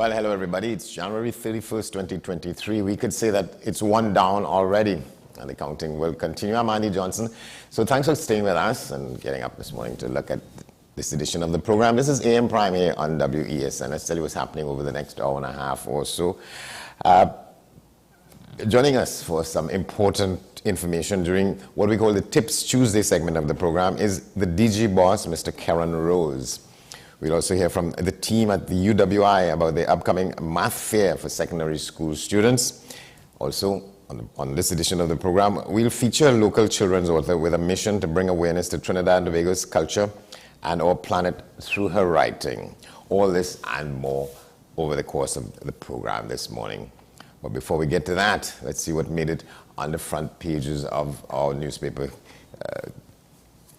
Well, hello everybody. It's January 31st, 2023. We could say that it's one down already, and the counting will continue. I'm Andy Johnson. So thanks for staying with us and getting up this morning to look at this edition of the program. This is AM Prime here on WESN. Let's tell you what's happening over the next hour and a half or so. Joining us for some important information during what we call the Tips Tuesday segment of the program is the DG boss, Mr. Karen Rose. We'll also hear from the team at the UWI about the upcoming math fair for secondary school students. Also, on this edition of the program, we'll feature a local children's author with a mission to bring awareness to Trinidad and Tobago's culture and our planet through her writing. All this and more over the course of the program this morning. But before we get to that, let's see what made it on the front pages of our newspaper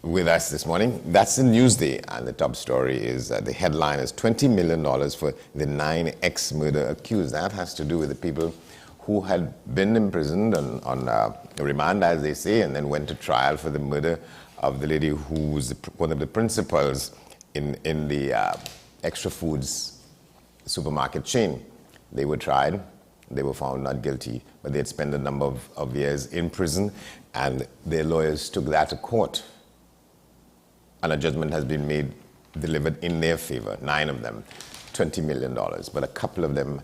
with us this morning. That's the Newsday, and the top story is the headline is $20 million for the 9 ex-murder accused. That has to do with the people who had been imprisoned on remand, as they say, and then went to trial for the murder of the lady who was one of the principals in the Extra Foods supermarket chain. They were tried. They were found not guilty, but they had spent a number of years in prison, and their lawyers took that to court. And a judgment has been delivered in their favor, 9 of them, $20 million. But a couple of them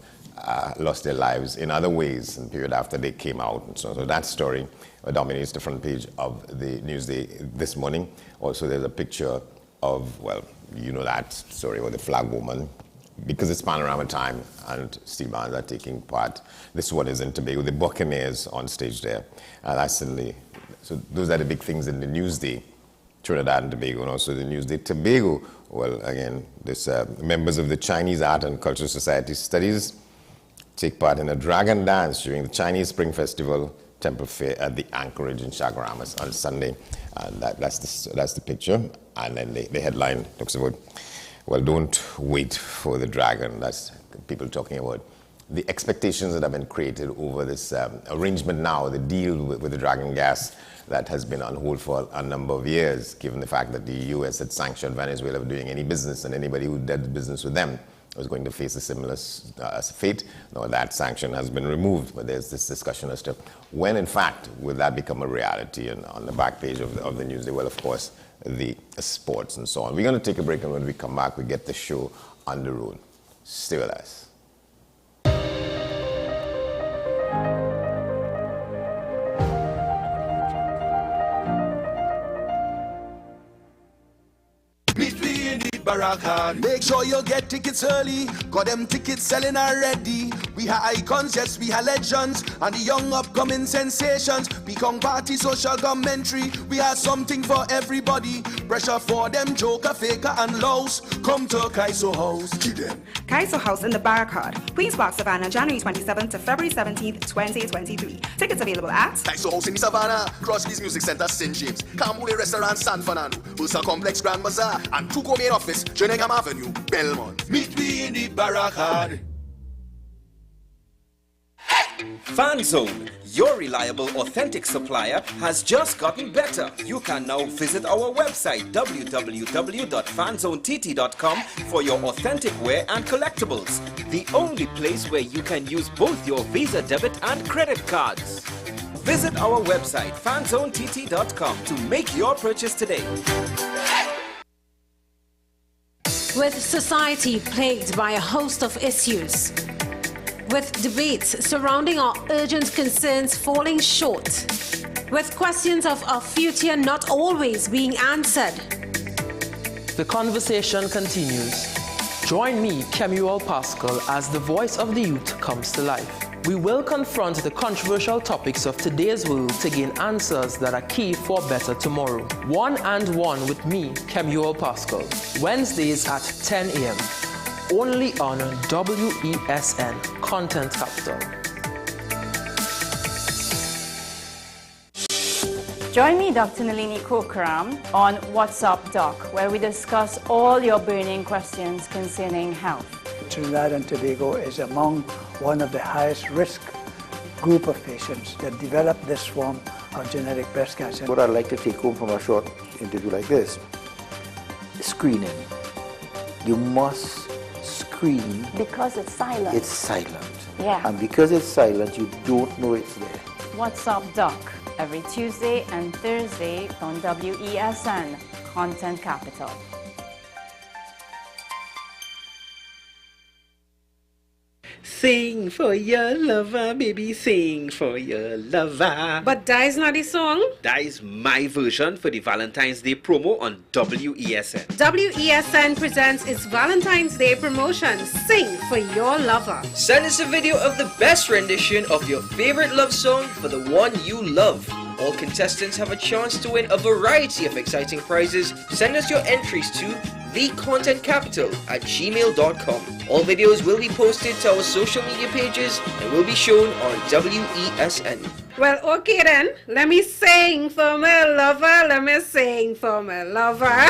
lost their lives in other ways in the period after they came out. And so that story dominates the front page of the Newsday this morning. Also, there's a picture of, well, you know that story with the flag woman, because it's panorama time and steel bands are taking part. This one is in Tobago, the Buccaneers on stage there. So those are the big things in the Newsday, Trinidad and Tobago, and also the Newsday Tobago. Well, again, this members of the Chinese Art and Cultural Society Studies take part in a dragon dance during the Chinese Spring Festival Temple Fair at the Anchorage in Chaguaramas on Sunday. And that's the picture. And then the headline talks about, well, don't wait for the dragon. That's people talking about the expectations that have been created over this arrangement now, the deal with the dragon gas that has been on hold for a number of years, given the fact that the U.S. had sanctioned Venezuela for doing any business, and anybody who did business with them was going to face a similar fate. Now that sanction has been removed, but there's this discussion as to when, in fact, will that become a reality. And on the back page of the Newsday, well, of course, the sports and so on. We're going to take a break, and when we come back, we get the show on the road. Stay with us. Make sure you get tickets early, got them tickets selling already. We have icons, yes, we have legends, and the young upcoming sensations. Become party, social, commentary. We have something for everybody. Pressure for them, joker, faker, and lows. Come to Kaiso House. Kaiso House in the Barricade, Queen's Park, Savannah, January 27th to February 17th, 2023. Tickets available at Kaiso House in Savannah, Crosby's Music Center, St. James, Kamule Restaurant, San Fernando, Ulsa Complex, Grand Bazaar, and Tuco Main Office, Jerningham Avenue, Belmont. Meet me in the Barricade. Fan Zone, your reliable, authentic supplier, has just gotten better. You can now visit our website www.fanzonett.com for your authentic wear and collectibles. The only place where you can use both your Visa debit and credit cards. Visit our website fanzonett.com to make your purchase today. With society plagued by a host of issues, with debates surrounding our urgent concerns falling short, with questions of our future not always being answered, the conversation continues. Join me, Kemuel Pascal, as the voice of the youth comes to life. We will confront the controversial topics of today's world to gain answers that are key for a better tomorrow. One and One with me, Kemuel Pascal. Wednesdays at 10 a.m. Only on WESN Content Capital. Join me, Dr. Nalini Kokram, on What's Up Doc, where we discuss all your burning questions concerning health. Trinidad and Tobago is among one of the highest risk group of patients that develop this form of genetic breast cancer. What I'd like to take home from a short interview like this, screening. You must screen screen, Because it's silent. it's silent. Yeah. And because it's silent, you don't know it's there. What's Up Doc? Every Tuesday and Thursday on WESN, Content Capital. Sing for your lover, baby, sing for your lover. But that is not the song. That is my version for the Valentine's Day promo on WESN. WESN presents its Valentine's Day promotion, Sing for Your Lover. Send us a video of the best rendition of your favorite love song for the one you love. All contestants have a chance to win a variety of exciting prizes. Send us your entries to thecontentcapital@gmail.com. All videos will be posted to our social media pages and will be shown on WESN. Well, okay then. Let me sing for my lover. Let me sing for my lover.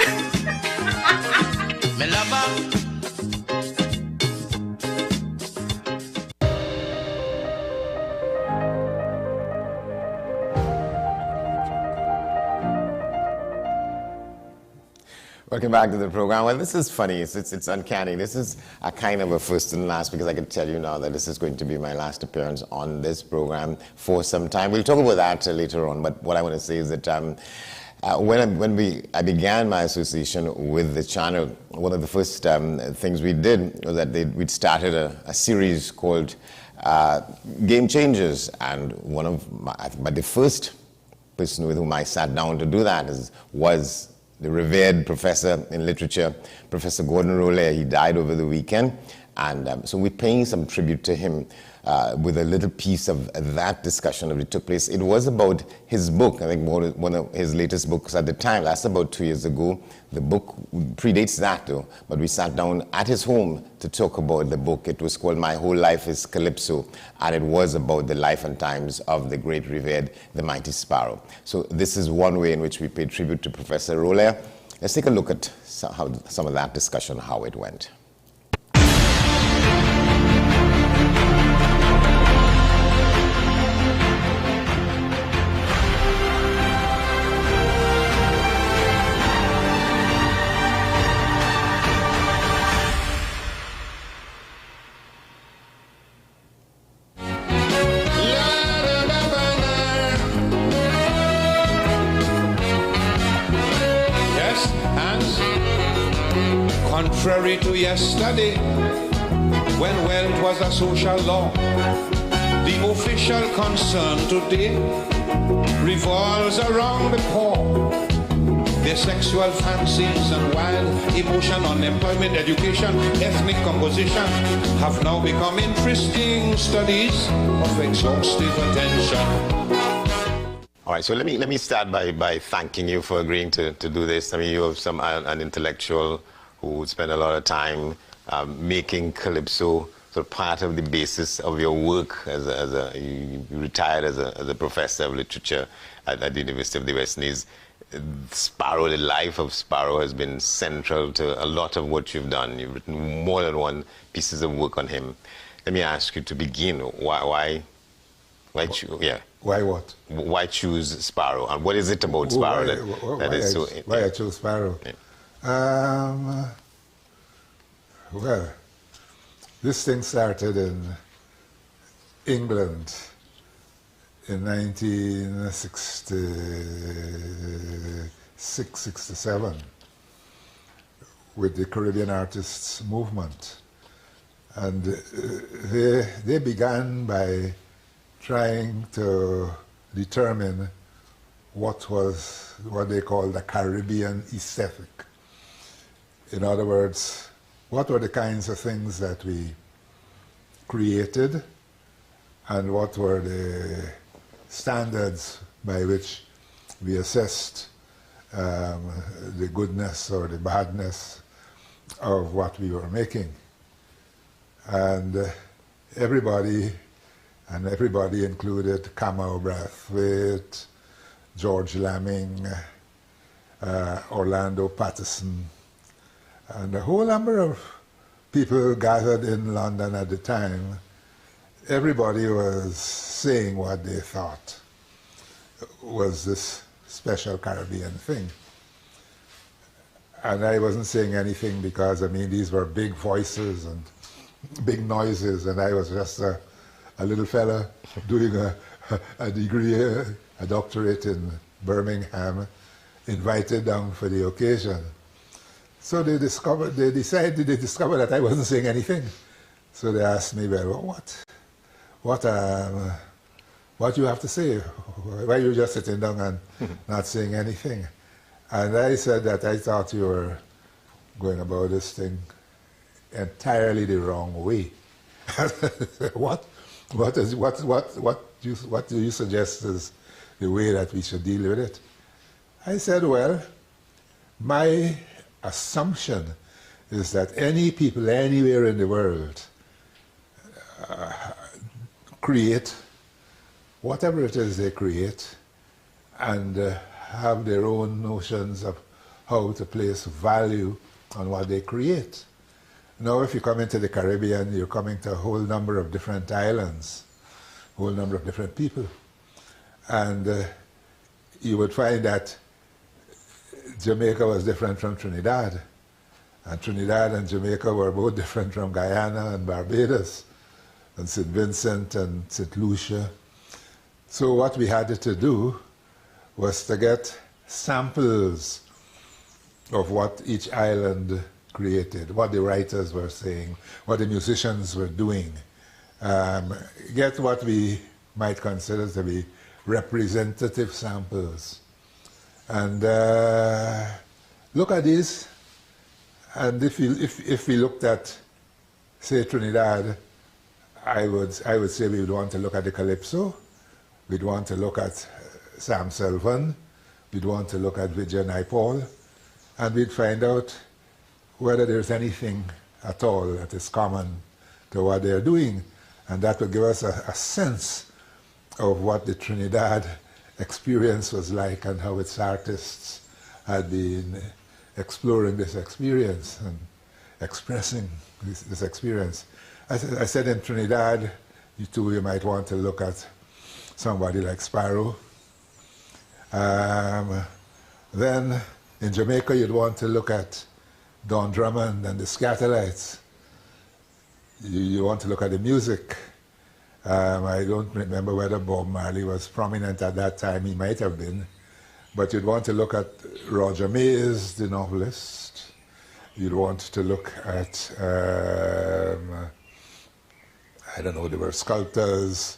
Me lover. Welcome back to the program. Well, this is funny. It's uncanny. This is a kind of a first and last, because I can tell you now that this is going to be my last appearance on this program for some time. We'll talk about that later on. But what I want to say is that when I began my association with the channel, one of the first things we did was that we'd started a series called Game Changers, and the first person with whom I sat down to do that was the revered professor in literature, Professor Gordon Roller. He died over the weekend, and so we're paying some tribute to him with a little piece of that discussion that took place. It was about his book, I think one of his latest books at the time. That's about 2 years ago. The book predates that though, but we sat down at his home to talk about the book. It was called My Whole Life is Calypso, and it was about the life and times of the great revered, the mighty Sparrow. So this is one way in which we paid tribute to Professor Roller. Let's take a look at some of that discussion, how it went. Contrary to yesterday, when wealth was a social law, the official concern today revolves around the poor. Their sexual fancies and wild emotion, unemployment, education, ethnic composition have now become interesting studies of exhaustive attention. All right, so let me start by thanking you for agreeing to do this. I mean, you have an intellectual who spent a lot of time making Calypso sort of part of the basis of your work you retired as a professor of literature at the University of the West Indies. Sparrow, the life of Sparrow has been central to a lot of what you've done. You've written more than one pieces of work on him. Let me ask you to begin. Why what? Why choose Sparrow? And what is it about Sparrow why I chose Sparrow? Yeah. Well, this thing started in England in 1966, 67 with the Caribbean Artists Movement. And they began by trying to determine what they called the Caribbean aesthetic. In other words, what were the kinds of things that we created, and what were the standards by which we assessed the goodness or the badness of what we were making. And everybody included Kamau Brathwaite, George Lamming, Orlando Patterson, and a whole number of people gathered in London at the time. Everybody was saying what they thought was this special Caribbean thing. And I wasn't saying anything because, I mean, these were big voices and big noises, and I was just a little fella doing a degree, a doctorate in Birmingham, invited down for the occasion. So they discovered that I wasn't saying anything. So they asked me, well, what you have to say? Why are you just sitting down and not saying anything? And I said that I thought you were going about this thing entirely the wrong way. What do you suggest is the way that we should deal with it? I said, well, my assumption is that any people anywhere in the world create whatever it is they create and have their own notions of how to place value on what they create. Now, if you come into the Caribbean, you're coming to a whole number of different islands, a whole number of different people. And you would find that Jamaica was different from Trinidad. And Trinidad and Jamaica were both different from Guyana and Barbados, and St. Vincent and St. Lucia. So what we had to do was to get samples of what each island created, what the writers were saying, what the musicians were doing. Get what we might consider to be representative samples. And look at these. And if we looked at, say, Trinidad, I would say we would want to look at the Calypso, we'd want to look at Sam Selvon, we'd want to look at Vijay Naipal, and we'd find out whether there's anything at all that is common to what they're doing. And that would give us a sense of what the Trinidad experience was like and how its artists had been exploring this experience and expressing this experience. I said in Trinidad, you might want to look at somebody like Sparrow. Then in Jamaica, you'd want to look at Don Drummond and the Scatterlights. You want to look at the music. I don't remember whether Bob Marley was prominent at that time. He might have been. But you'd want to look at Roger Mays, the novelist. You'd want to look at, I don't know, there were sculptors,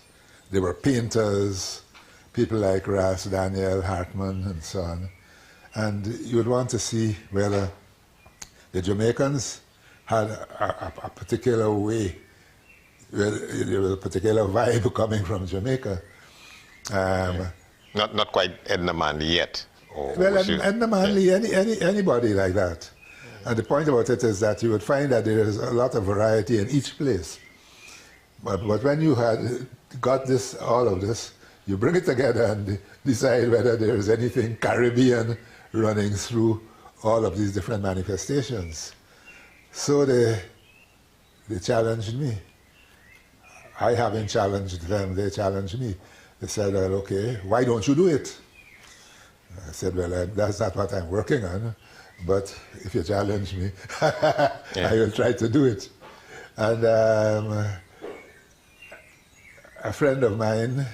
there were painters, people like Ras Daniel Hartman and so on. And you would want to see whether the Jamaicans had a particular way, there was a particular vibe coming from Jamaica. Not quite Edna Manley yet. Well, Edna Manley, anybody like that. And the point about it is that you would find that there is a lot of variety in each place. But when you had got all of this, you bring it together and decide whether there is anything Caribbean running through all of these different manifestations. So they challenged me. I haven't challenged them, they challenged me. They said, well, okay, why don't you do it? I said, well, that's not what I'm working on, but if you challenge me, I will try to do it. And a friend of mine,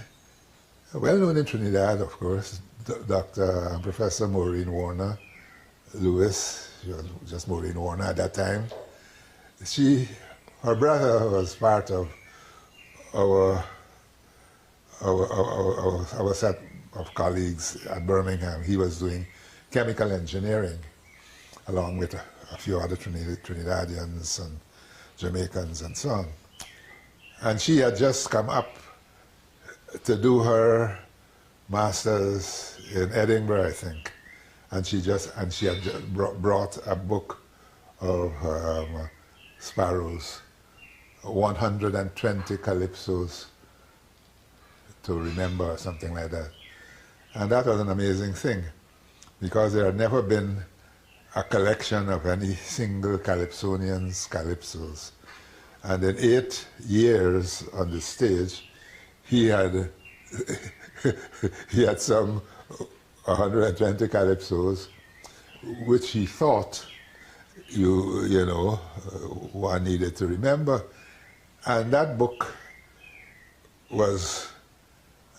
well known in Trinidad, of course, Dr. Professor Maureen Warner Lewis, she was just Maureen Warner at that time. Her brother was part of our set of colleagues at Birmingham. He was doing chemical engineering along with a few other Trinidadians and Jamaicans and so on. And she had just come up to do her master's in Edinburgh, I think. And she had brought a book of Sparrows, 120 calypsos to remember, or something like that. And that was an amazing thing, because there had never been a collection of any single Calypsonian's calypsos. And in 8 years on the stage, he had some 120 calypsos, which he thought one needed to remember. And that book was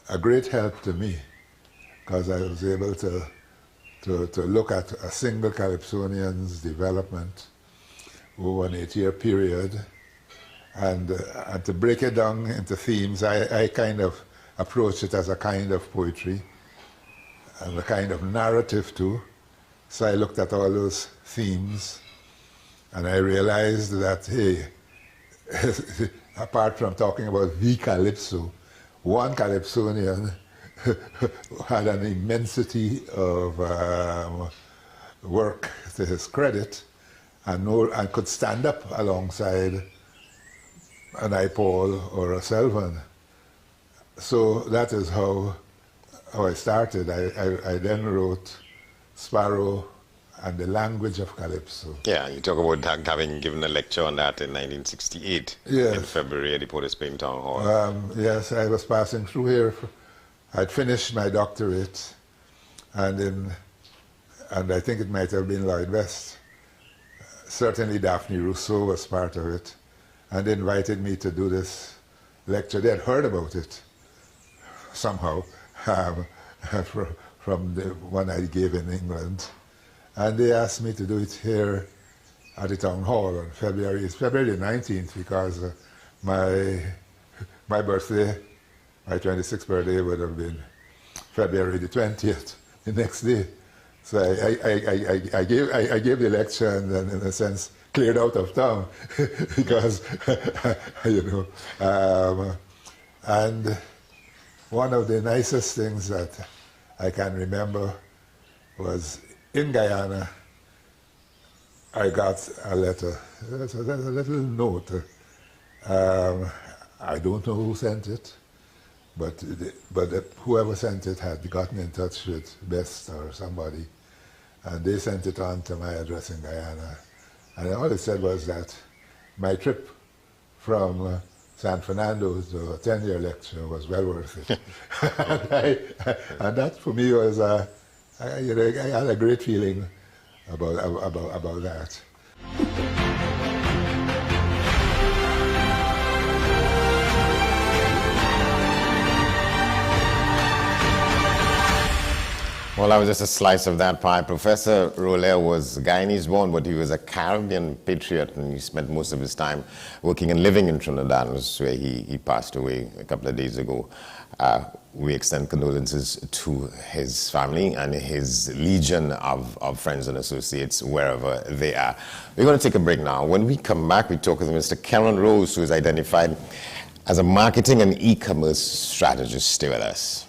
a great help to me because I was able to look at a single Calypsonian's development over an 8-year period and to break it down into themes. I kind of approach it as a kind of poetry and a kind of narrative too. So I looked at all those themes and I realized that, hey, apart from talking about the Calypso, one Calypsonian had an immensity of work to his credit and could stand up alongside an Ipaul or a Selvin. So that is how I started. I then wrote Sparrow and the Language of Calypso. Yeah, you talk about having given a lecture on that in 1968, yes. In February at the Port of Spain Town Hall. Yes, I was passing through here. I'd finished my doctorate, and I think it might have been Lloyd West. Certainly Daphne Rousseau was part of it, and they invited me to do this lecture. They had heard about it somehow from the one I gave in England. And they asked me to do it here at the town hall on February 19th, because my birthday, my 26th birthday, would have been February the 20th, the next day. So I gave the lecture and then, in a sense, cleared out of town because, you know. And one of the nicest things that I can remember was in Guyana, I got a letter, a little note. I don't know who sent it, but whoever sent it had gotten in touch with Best or somebody, and they sent it on to my address in Guyana. And all it said was that my trip from San Fernando to a 10-year lecture was well worth it. and that for me was I had a great feeling about that. Well, that was just a slice of that pie. Professor Roller was Guyanese born, but he was a Caribbean patriot, and he spent most of his time working and living in Trinidad, where he passed away a couple of days ago. We extend condolences to his family and his legion of friends and associates wherever they are. We're going to take a break now. When we come back, we talk with Mr. Karen Rose, who is identified as a marketing and e-commerce strategist. Stay with us.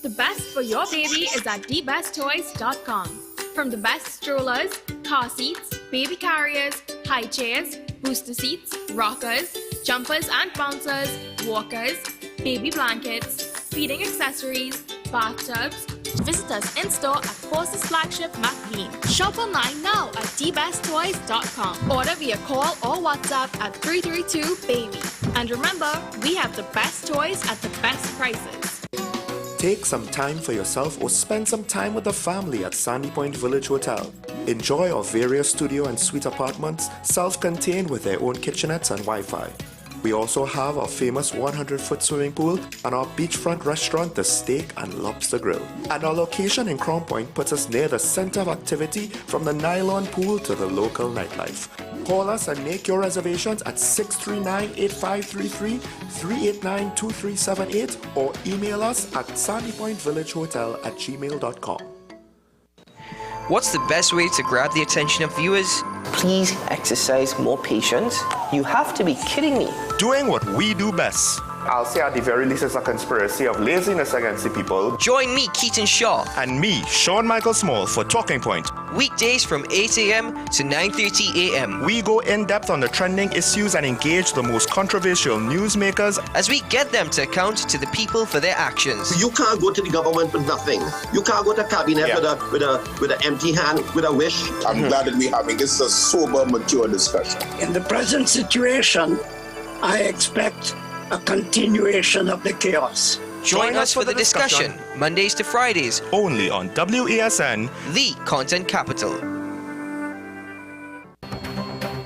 The best for your baby is at thebesttoys.com. From the best strollers, car seats, baby carriers, high chairs, booster seats, rockers, jumpers and bouncers, walkers, baby blankets, feeding accessories, bathtubs. Visit us in-store at Forces Flagship McLean. Shop online now at thebesttoys.com. Order via call or WhatsApp at 332-BABY. And remember, we have the best toys at the best prices. Take some time for yourself or spend some time with the family at Sandy Point Village Hotel. Enjoy our various studio and suite apartments, self-contained with their own kitchenettes and Wi-Fi. We also have our famous 100-foot swimming pool and our beachfront restaurant, The Steak and Lobster Grill. And our location in Crown Point puts us near the center of activity, from the nylon pool to the local nightlife. Call us and make your reservations at 639-8533, 389-2378, or email us at sandypointvillagehotel@gmail.com. What's the best way to grab the attention of viewers? Please exercise more patience. You have to be kidding me. Doing what we do best. I'll say at the very least it's a conspiracy of laziness against the people. Join me, Keaton Shaw. And me, Sean Michael Small, for Talking Point. Weekdays from 8 a.m. to 9:30 a.m. We go in depth on the trending issues and engage the most controversial newsmakers as we get them to account to the people for their actions. You can't go to the government with nothing. You can't go to cabinet with an empty hand, with a wish. I'm glad that we're having this a sober, mature discussion. In the present situation, I expect a continuation of the chaos. Join us for the discussion, Mondays to Fridays, only on WESN, the content capital.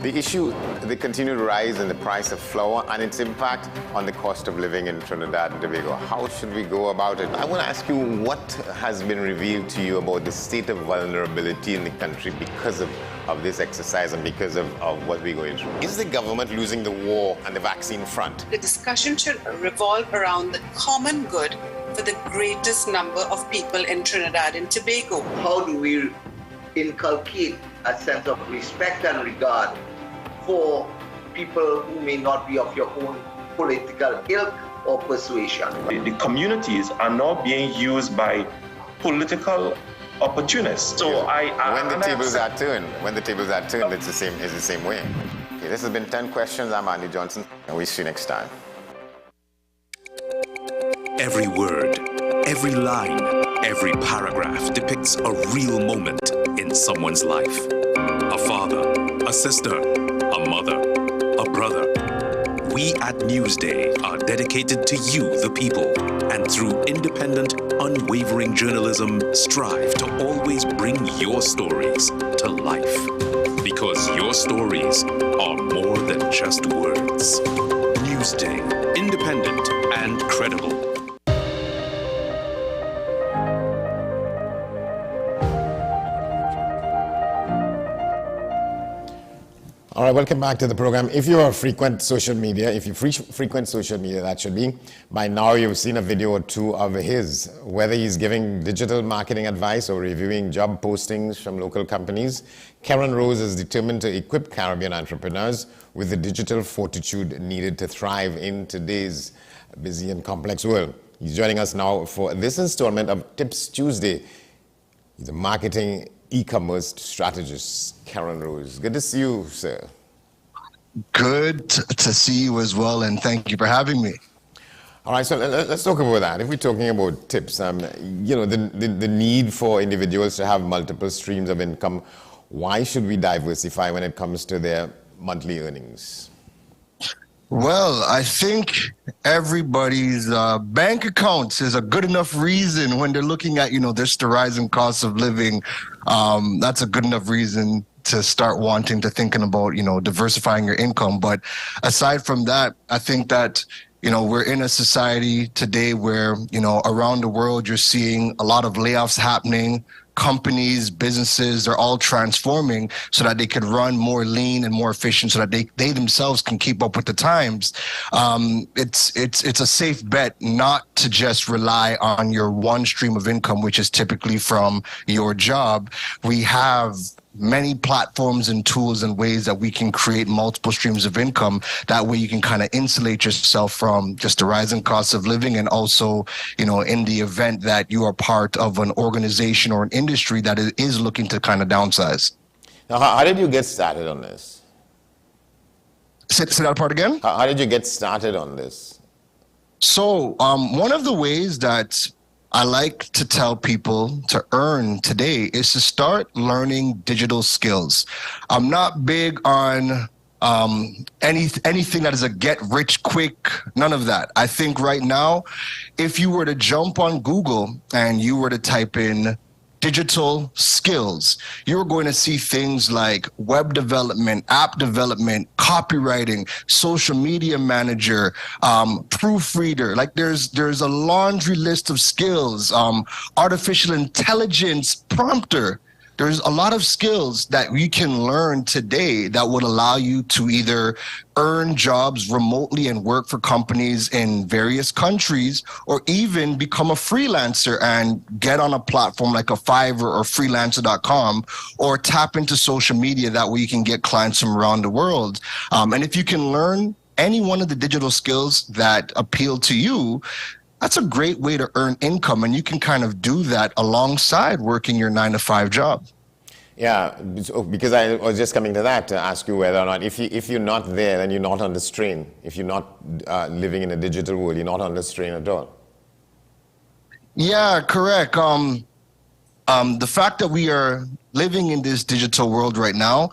The issue, the continued rise in the price of flour and its impact on the cost of living in Trinidad and Tobago. How should we go about it? I want to ask you, what has been revealed to you about the state of vulnerability in the country because of this exercise and because of what we're going through? Is the government losing the war on the vaccine front? The discussion should revolve around the common good for the greatest number of people in Trinidad and Tobago. How do we inculcate a sense of respect and regard for people who may not be of your own political ilk or persuasion? The communities are now being used by political opportunists. So when the tables are turned, it's the same way. Okay, this has been 10 questions. I'm Andy Johnson, and we'll see you next time. Every word, every line, every paragraph depicts a real moment in someone's life. A father, a sister, a mother, a brother. We at Newsday are dedicated to you, the people, and through independent, unwavering journalism, strive to always bring your stories to life. Because your stories are more than just words. Newsday, independent and credible. All right, welcome back to the program. If you are frequent social media, that should be, by now you've seen a video or two of his, whether he's giving digital marketing advice or reviewing job postings from local companies. Karen Rose is determined to equip Caribbean entrepreneurs with the digital fortitude needed to thrive in today's busy and complex world. He's joining us now for this installment of Tips Tuesday. He's a marketing e-commerce strategist, Karen Rose. Good to see you, sir. Good to see you as well, and thank you for having me. All right, so let's talk about that. If we're talking about tips, the need for individuals to have multiple streams of income, why should we diversify when it comes to their monthly earnings? Well, I think everybody's bank accounts is a good enough reason when they're looking at, this the rising cost of living. That's a good enough reason to start wanting to thinking about, diversifying your income. But aside from that, I think that, we're in a society today where, around the world, you're seeing a lot of layoffs happening. Companies, businesses, are all transforming so that they could run more lean and more efficient so that they themselves can keep up with the times. It's a safe bet not to just rely on your one stream of income, which is typically from your job. We have many platforms and tools and ways that we can create multiple streams of income. That way you can kind of insulate yourself from just the rising cost of living, and also, in the event that you are part of an organization or an industry that is looking to kind of downsize. Now, how did you get started on this? Say that part again? How did you get started on this? So one of the ways that I like to tell people to earn today is to start learning digital skills. I'm not big on anything that is a get rich quick, none of that. I think right now, if you were to jump on Google and you were to type in digital skills, you're going to see things like web development, app development, copywriting, social media manager, proofreader. Like there's a laundry list of skills, artificial intelligence prompter. There's a lot of skills that you can learn today that would allow you to either earn jobs remotely and work for companies in various countries, or even become a freelancer and get on a platform like a Fiverr or freelancer.com, or tap into social media. That way you can get clients from around the world. And if you can learn any one of the digital skills that appeal to you, that's a great way to earn income, and you can kind of do that alongside working your 9-to-5 job. Yeah, because I was just coming to that to ask you whether or not, if you're not there, then you're not on the strain. If you're not living in a digital world, you're not on the strain at all. Yeah, correct. The fact that we are living in this digital world right now,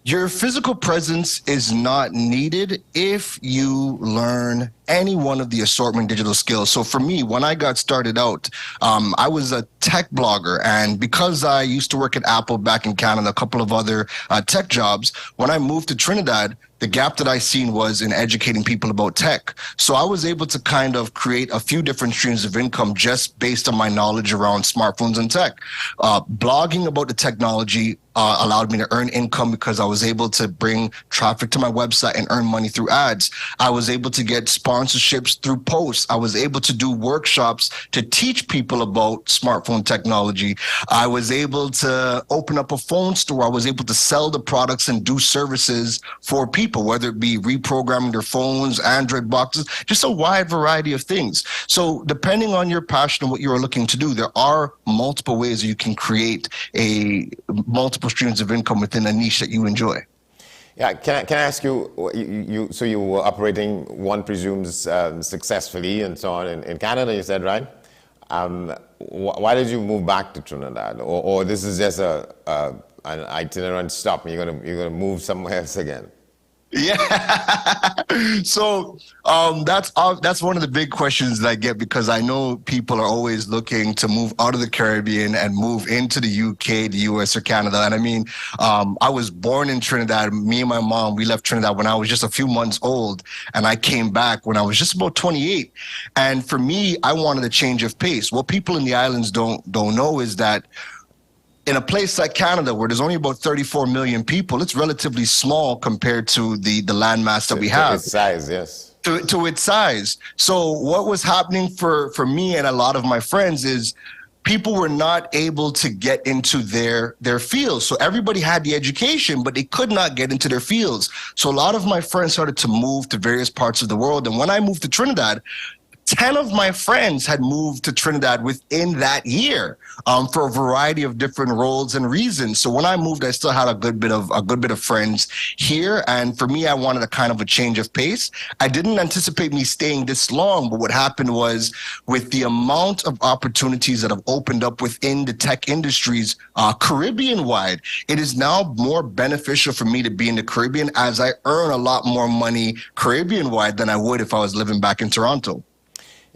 your physical presence is not needed if you learn any one of the assortment digital skills. So for me, when I got started out, I was a tech blogger. And because I used to work at Apple back in Canada, a couple of other tech jobs, when I moved to Trinidad, the gap that I seen was in educating people about tech. So I was able to kind of create a few different streams of income just based on my knowledge around smartphones and tech. Blogging about the technology allowed me to earn income because I was able to bring traffic to my website and earn money through ads. I was able to get sponsorships through posts. I was able to do workshops to teach people about smartphone technology. I was able to open up a phone store. I was able to sell the products and do services for people, whether it be reprogramming their phones, Android boxes, just a wide variety of things. So depending on your passion and what you're looking to do, there are multiple ways you can create multiple streams of income within a niche that you enjoy. Yeah, can I ask you, so you were operating, one presumes, successfully and so on in Canada, you said, right? Why did you move back to Trinidad? Or this is just an itinerant stop and you're gonna move somewhere else again? Yeah. So that's one of the big questions that I get, because I know people are always looking to move out of the Caribbean and move into the UK, the US, or Canada. And I mean, I was born in Trinidad. Me and my mom, we left Trinidad when I was just a few months old, and I came back when I was just about 28. And for me, I wanted a change of pace. What people in the islands don't know is that in a place like Canada, where there's only about 34 million people, it's relatively small compared to the landmass that we have. To its size, yes. To its size. So what was happening for me and a lot of my friends is people were not able to get into their fields. So everybody had the education, but they could not get into their fields. So a lot of my friends started to move to various parts of the world. And when I moved to Trinidad, 10 of my friends had moved to Trinidad within that year for a variety of different roles and reasons. So when I moved, I still had a good bit of friends here. And for me, I wanted a kind of a change of pace. I didn't anticipate me staying this long, but what happened was, with the amount of opportunities that have opened up within the tech industries Caribbean-wide, it is now more beneficial for me to be in the Caribbean, as I earn a lot more money Caribbean-wide than I would if I was living back in Toronto.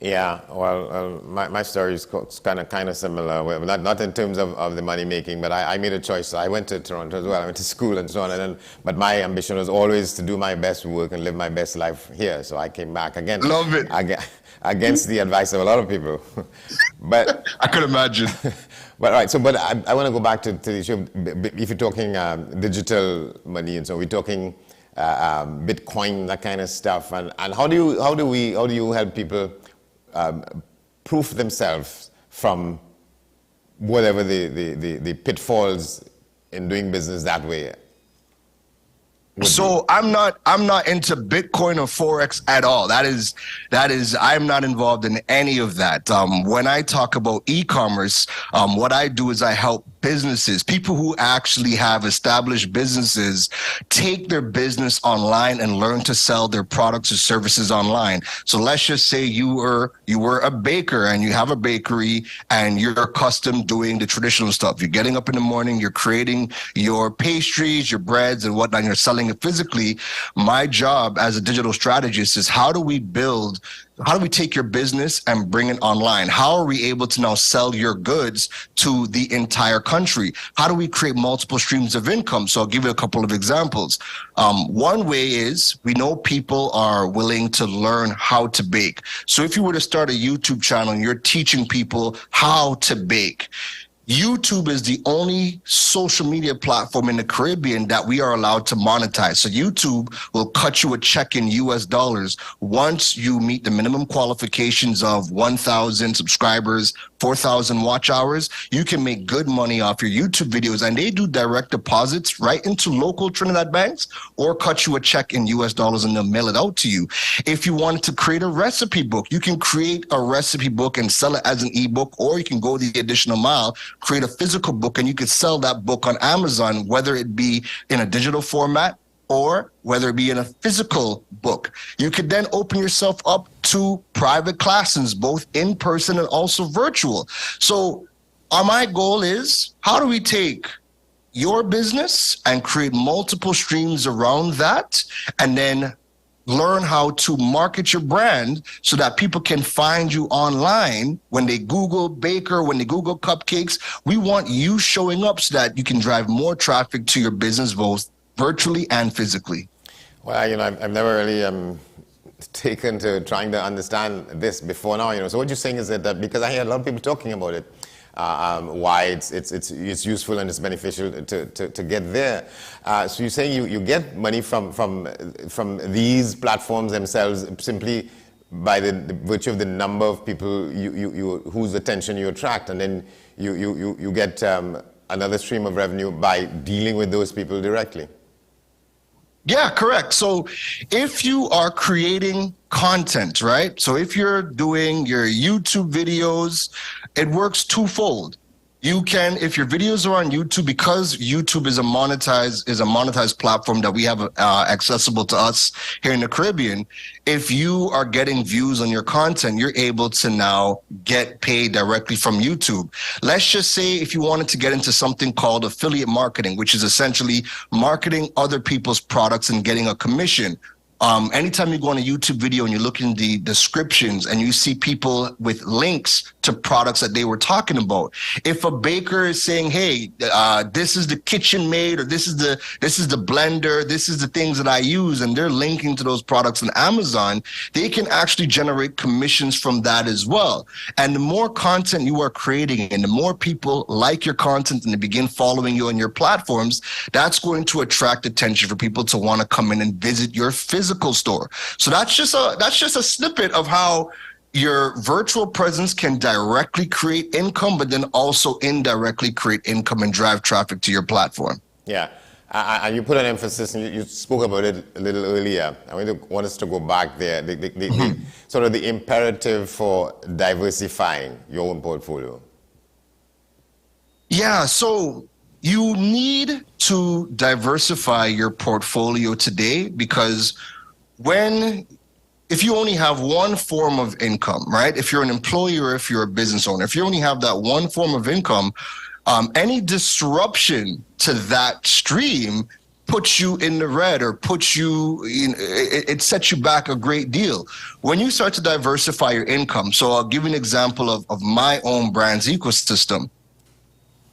Yeah, well, my story is kind of similar. Well, not in terms of the money making, but I made a choice. So I went to Toronto as well. I went to school and so on. But my ambition was always to do my best work and live my best life here. So I came back again. Love it. Against the advice of a lot of people. But I could imagine. But all right. So, but I want to go back to the issue. If you're talking digital money, and so we're talking Bitcoin, that kind of stuff. And how do you help people proof themselves from whatever the pitfalls in doing business that way? So I'm not into Bitcoin or Forex at all. That is I'm not involved in any of that. When I talk about e-commerce, what I do is I help businesses, people who actually have established businesses, take their business online and learn to sell their products or services online. So let's just say you were a baker and you have a bakery and you're accustomed doing the traditional stuff. You're getting up in the morning, you're creating your pastries, your breads and whatnot, and you're selling it physically. My job as a digital strategist is how do we take your business and bring it online? How are we able to now sell your goods to the entire country? How do we create multiple streams of income? So I'll give you a couple of examples. One way is we know people are willing to learn how to bake. So if you were to start a YouTube channel and you're teaching people how to bake, YouTube is the only social media platform in the Caribbean that we are allowed to monetize. So YouTube will cut you a check in US dollars once you meet the minimum qualifications of 1,000 subscribers, 4,000 watch hours. You can make good money off your YouTube videos, and they do direct deposits right into local Trinidad banks or cut you a check in US dollars and they'll mail it out to you. If you wanted to create a recipe book, you can create a recipe book and sell it as an ebook, or you can go the additional mile, create a physical book, and you could sell that book on Amazon, whether it be in a digital format or whether it be in a physical book. You could then open yourself up to private classes, both in person and also virtual. So my goal is, how do we take your business and create multiple streams around that, and then learn how to market your brand so that people can find you online when they Google baker, when they Google cupcakes. We want you showing up so that you can drive more traffic to your business, both virtually and physically. Well, I've never really taken to trying to understand this before now. So what you're saying is that because I hear a lot of people talking about it, why it's useful and it's beneficial to get there. So you're saying you get money from these platforms themselves simply by the virtue of the number of people whose attention you attract, and then you get another stream of revenue by dealing with those people directly. Yeah, correct. So if you are creating content, right? So if you're doing your YouTube videos, it works twofold. You can, if your videos are on YouTube, because YouTube is a monetized platform that we have accessible to us here in the Caribbean. If you are getting views on your content, you're able to now get paid directly from YouTube. Let's just say if you wanted to get into something called affiliate marketing, which is essentially marketing other people's products and getting a commission. Anytime you go on a YouTube video and you look in the descriptions and you see people with links to products that they were talking about, if a baker is saying, hey, this is the KitchenMaid, or this is the blender, this is the things that I use, and they're linking to those products on Amazon, they can actually generate commissions from that as well. And the more content you are creating and the more people like your content and they begin following you on your platforms, that's going to attract attention for people to want to come in and visit your physical store. So that's just a snippet of how your virtual presence can directly create income, but then also indirectly create income and drive traffic to your platform. Yeah, and you put an emphasis, and you spoke about it a little earlier. I want us to go back there. The sort of the imperative for diversifying your own portfolio. Yeah, so you need to diversify your portfolio today, because if you only have one form of income, right? If you're an employee or if you're a business owner, if you only have that one form of income, any disruption to that stream puts you in the red, or it sets you back a great deal. When you start to diversify your income, so I'll give you an example of my own brand's ecosystem.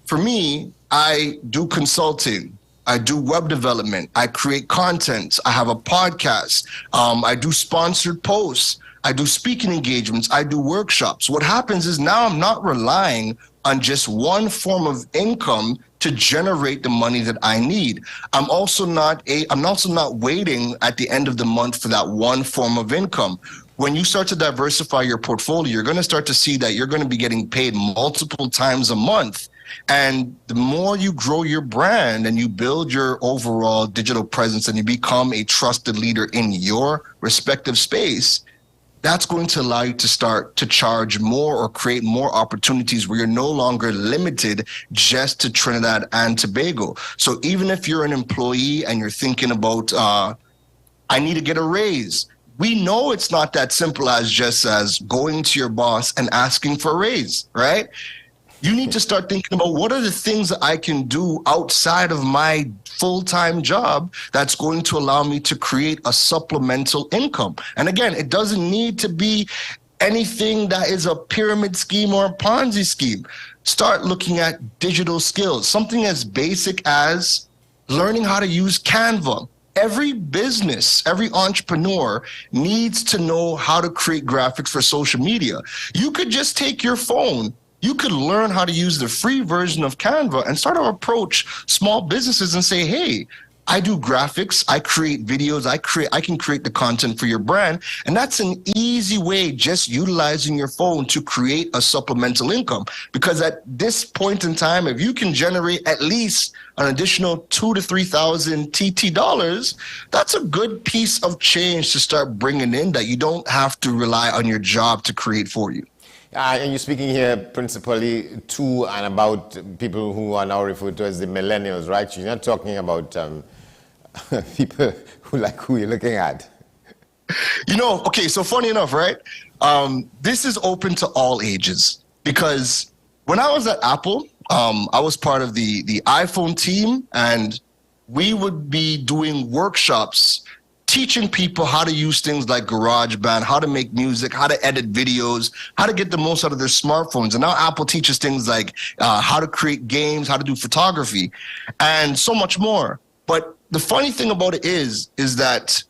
For me, I do consulting. I do web development. I create content. I have a podcast. I do sponsored posts. I do speaking engagements. I do workshops. What happens is now I'm not relying on just one form of income to generate the money that I need. I'm also not waiting at the end of the month for that one form of income. When you start to diversify your portfolio, you're going to start to see that you're going to be getting paid multiple times a month. And the more you grow your brand and you build your overall digital presence and you become a trusted leader in your respective space, that's going to allow you to start to charge more or create more opportunities where you're no longer limited just to Trinidad and Tobago. So even if you're an employee and you're thinking about, I need to get a raise, we know it's not that simple as going to your boss and asking for a raise, right? You need to start thinking about what are the things that I can do outside of my full-time job that's going to allow me to create a supplemental income. And again, it doesn't need to be anything that is a pyramid scheme or a Ponzi scheme. Start looking at digital skills, something as basic as learning how to use Canva. Every business, every entrepreneur needs to know how to create graphics for social media. You could just take your phone. You could learn how to use the free version of Canva and start to approach small businesses and say, hey, I do graphics, I create videos, I can create the content for your brand. And that's an easy way, just utilizing your phone to create a supplemental income. Because at this point in time, if you can generate at least an additional $2,000 to $3,000 TT dollars, that's a good piece of change to start bringing in that you don't have to rely on your job to create for you. And you're speaking here principally to and about people who are now referred to as the millennials, right? You're not talking about people who you're looking at. Okay, so funny enough, right? This is open to all ages, because when I was at Apple, I was part of the iPhone team, and we would be doing workshops teaching people how to use things like GarageBand, how to make music, how to edit videos, how to get the most out of their smartphones. And now Apple teaches things like how to create games, how to do photography, and so much more. But the funny thing about it is that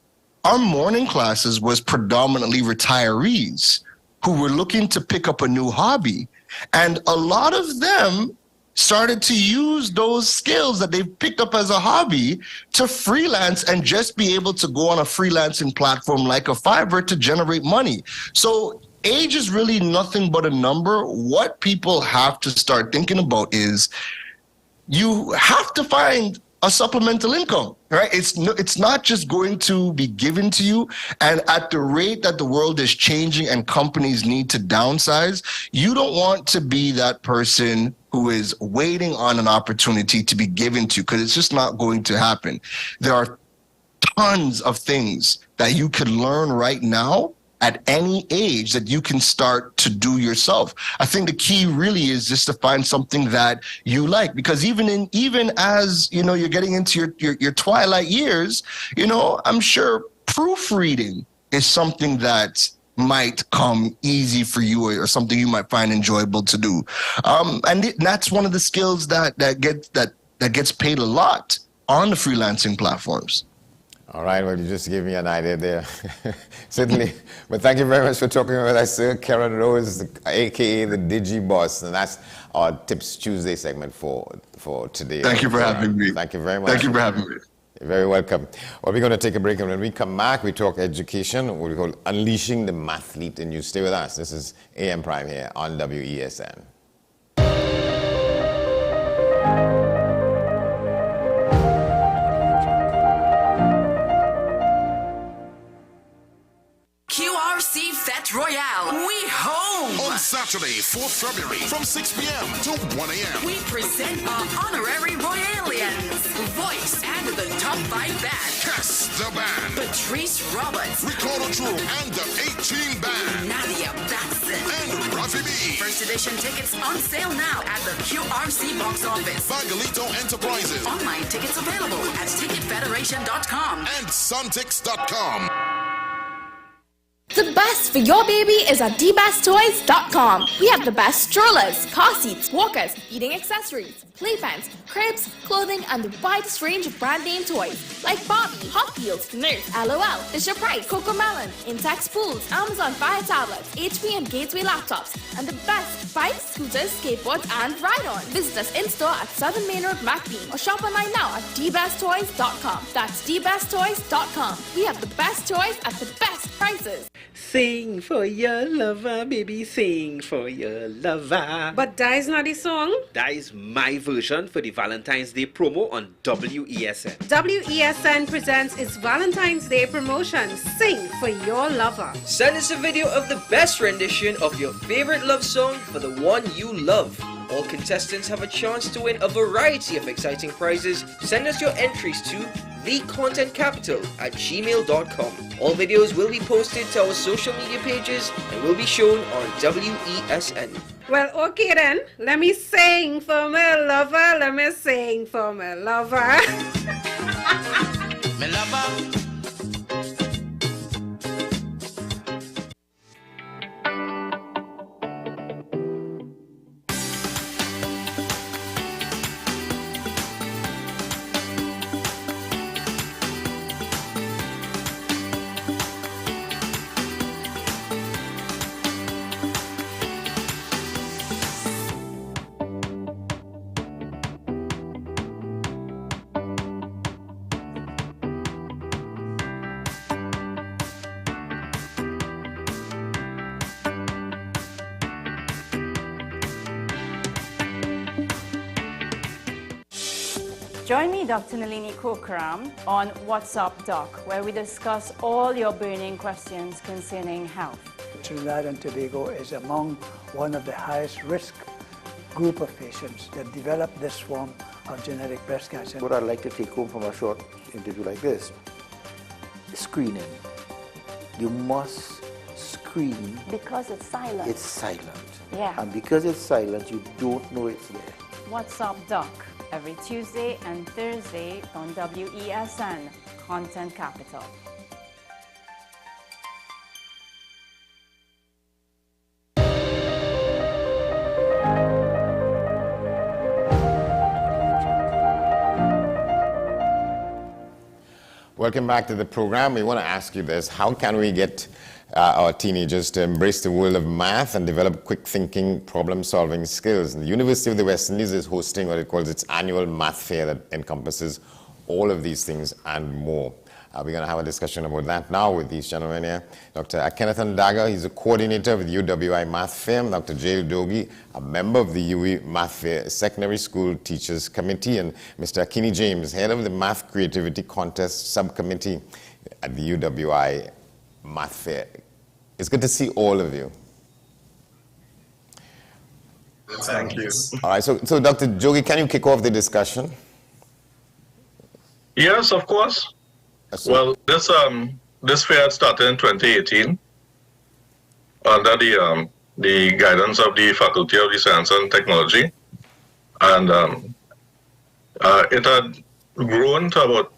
our morning classes was predominantly retirees who were looking to pick up a new hobby. And a lot of them started to use those skills that they've picked up as a hobby to freelance and just be able to go on a freelancing platform like a Fiverr to generate money. So age is really nothing but a number. What people have to start thinking about is you have to find a supplemental income, right? It's not just going to be given to you. And at the rate that the world is changing and companies need to downsize, you don't want to be that person who is waiting on an opportunity to be given to you, because it's just not going to happen. There are tons of things that you can learn right now at any age that you can start to do yourself. I think the key really is just to find something that you like, because even as you're getting into your twilight years, I'm sure proofreading is something that might come easy for you or something you might find enjoyable to do. And that's one of the skills that gets paid a lot on the freelancing platforms. All right, well, you just gave me an idea there. Certainly. But thank you very much for talking with us, sir. Karen Rose, a.k.a. the Digiboss. And that's our Tips Tuesday segment for today. Thank you for having me. Thank you very much. Thank you for having me. You're very welcome. Well, we're going to take a break, and when we come back, we talk education, what we call Unleashing the Mathlete. And you stay with us. This is AM Prime here on WESN. QRC Fete Royale. We home! On Saturday, 4th February, from 6 p.m. to 1 a.m. We present our honorary Royalians. Voice and the top 5 band. Cass the Band. Patrice Roberts. Ricardo True and the 18 Band. Nadia Batson. And Rafi B. First edition tickets on sale now at the QRC box office. Bagalito Enterprises. Online tickets available at ticketfederation.com. And suntix.com. The best for your baby is at dbesttoys.com. We have the best strollers, car seats, walkers, feeding accessories, playpens, cribs, clothing, and the widest range of brand name toys like Barbie, Hot Wheels, Nerf, LOL, Fisher Price, Cocomelon, Intex pools, Amazon Fire tablets, HP and Gateway laptops, and the best bikes, scooters, skateboards, and ride-on. Visit us in-store at 7 Main Road, McBean, or shop online now at dbesttoys.com. That's dbesttoys.com. We have the best toys at the best prices. Sing for your lover, baby, sing for your lover. But that is not the song. That is my version for the Valentine's Day promo on WESN. WESN presents its Valentine's Day promotion, Sing for Your Lover. Send us a video of the best rendition of your favorite love song for the one you love. All contestants have a chance to win a variety of exciting prizes. Send us your entries to thecontentcapital@gmail.com. All videos will be posted to our social media pages and will be shown on WESN. Well, okay then. Let me sing for my lover. Let me sing for my lover. My lover. Join me, Dr. Nalini Kokram, on What's Up Doc, where we discuss all your burning questions concerning health. Trinidad and Tobago is among one of the highest risk group of patients that develop this form of genetic breast cancer. What I'd like to take home from a short interview like this, screening. You must screen. Because it's silent. It's silent. Yeah. And because it's silent, you don't know it's there. What's Up Doc, every Tuesday and Thursday on WESN, Content Capital. Welcome back to the program. We want to ask you this. How can we get our teenagers to embrace the world of math and develop quick thinking, problem-solving skills? And the University of the West Indies is hosting what it calls its annual math fair that encompasses all of these things and more. We're going to have a discussion about that now with these gentlemen here. Dr. Akinathan Dagger, he's a coordinator with UWI Math Fair. Dr. Jail Dogi, a member of the UE Math Fair Secondary School Teachers Committee. And Mr. Akini James, head of the Math Creativity Contest Subcommittee at the UWI Math Fair. It's good to see all of you. Thank you. All right, so Dr. Jogi, can you kick off the discussion? Yes, of course. Well, this fair started in 2018 under the guidance of the Faculty of the Science and Technology, and it had grown to about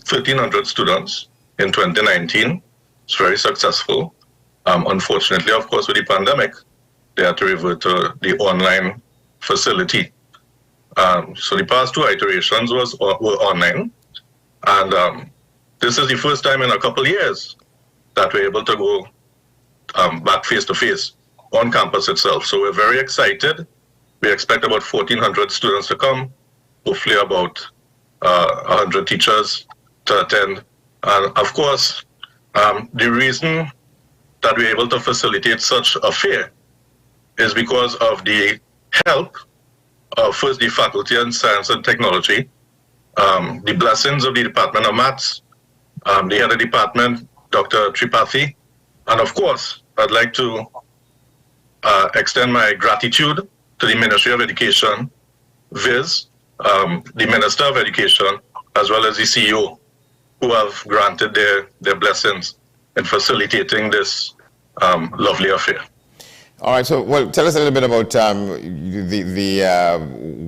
1,300 students in 2019. It's very successful. Unfortunately, of course, with the pandemic, they had to revert to the online facility. So the past two iterations were online, and this is the first time in a couple of years that we're able to go back face-to-face on campus itself. So we're very excited. We expect about 1,400 students to come, hopefully about 100 teachers to attend. And of course, the reason that we're able to facilitate such a fair is because of the help of first the Faculty of Science and Technology, the blessings of the Department of Maths, the head of the department, Dr. Tripathi, and of course, I'd like to extend my gratitude to the Ministry of Education, Viz, the Minister of Education, as well as the CEO, who have granted their blessings in facilitating this lovely affair. All right, so well, tell us a little bit about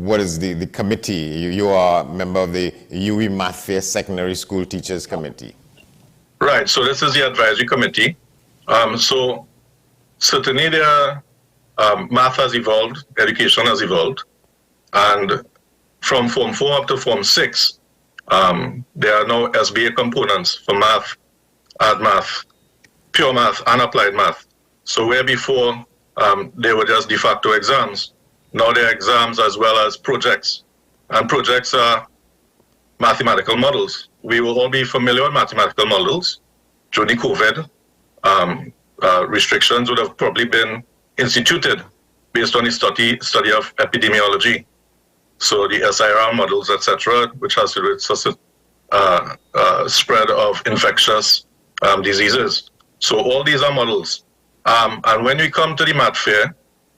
what is the committee? You are a member of the UE Math Fair Secondary School Teachers Committee. Right, so this is the advisory committee. So certainly math has evolved, education has evolved, and from Form 4 up to Form 6, there are now SBA components for math, add math, pure math, and applied math. So where before they were just de facto exams, now they're exams as well as projects. And projects are mathematical models. We will all be familiar with mathematical models. During COVID, restrictions would have probably been instituted based on the study of epidemiology. So the SIR models, etc., which has to do with such a spread of infectious diseases. So all these are models. And when we come to the Math Fair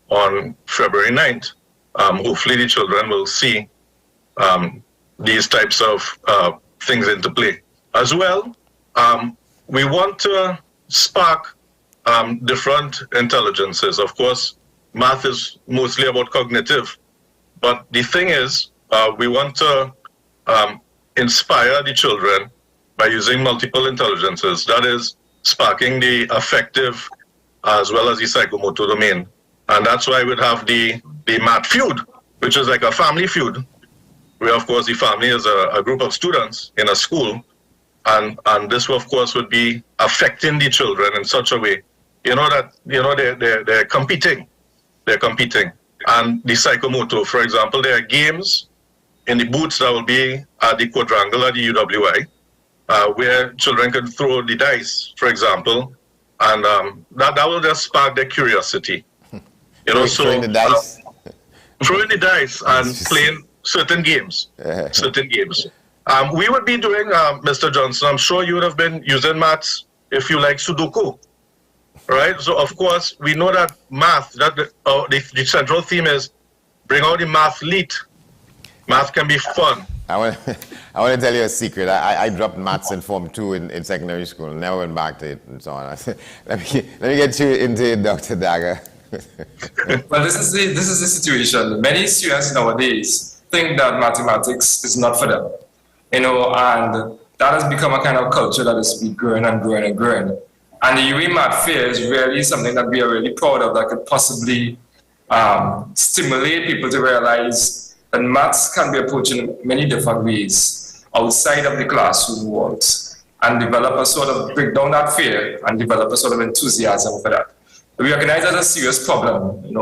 on February 9th, hopefully the children will see these types of things into play. As well, we want to spark different intelligences. Of course, math is mostly about cognitive, but the thing is, we want to inspire the children by using multiple intelligences. That is, sparking the affective as well as the psychomotor domain. And that's why we'd have the math feud, which is like a family feud, where of course the family is a group of students in a school, and this of course would be affecting the children in such a way, they're competing. And the psychomotor, for example, there are games in the booths that will be at the quadrangle at the UWI, where children can throw the dice, for example, and that will just spark their curiosity. Throwing the dice? Throwing the dice and playing certain games. We would be doing, Mr. Johnson, I'm sure you would have been using maths if you like Sudoku, right? So, of course, we know that math, the central theme is bring out the mathlete. Math can be fun. I want to tell you a secret. I dropped maths in Form 2 in secondary school. Never went back to it and so on. Let me get you into it, Dr. Dagger. Well, this is the situation. Many students nowadays think that mathematics is not for them, and that has become a kind of culture that is growing and growing and growing. And the UE Math Fair is really something that we are really proud of, that could possibly stimulate people to realize that maths can be approached in many different ways outside of the classroom walls. and develop a sort of, break down that fear and develop a sort of enthusiasm for that. We recognize that a serious problem,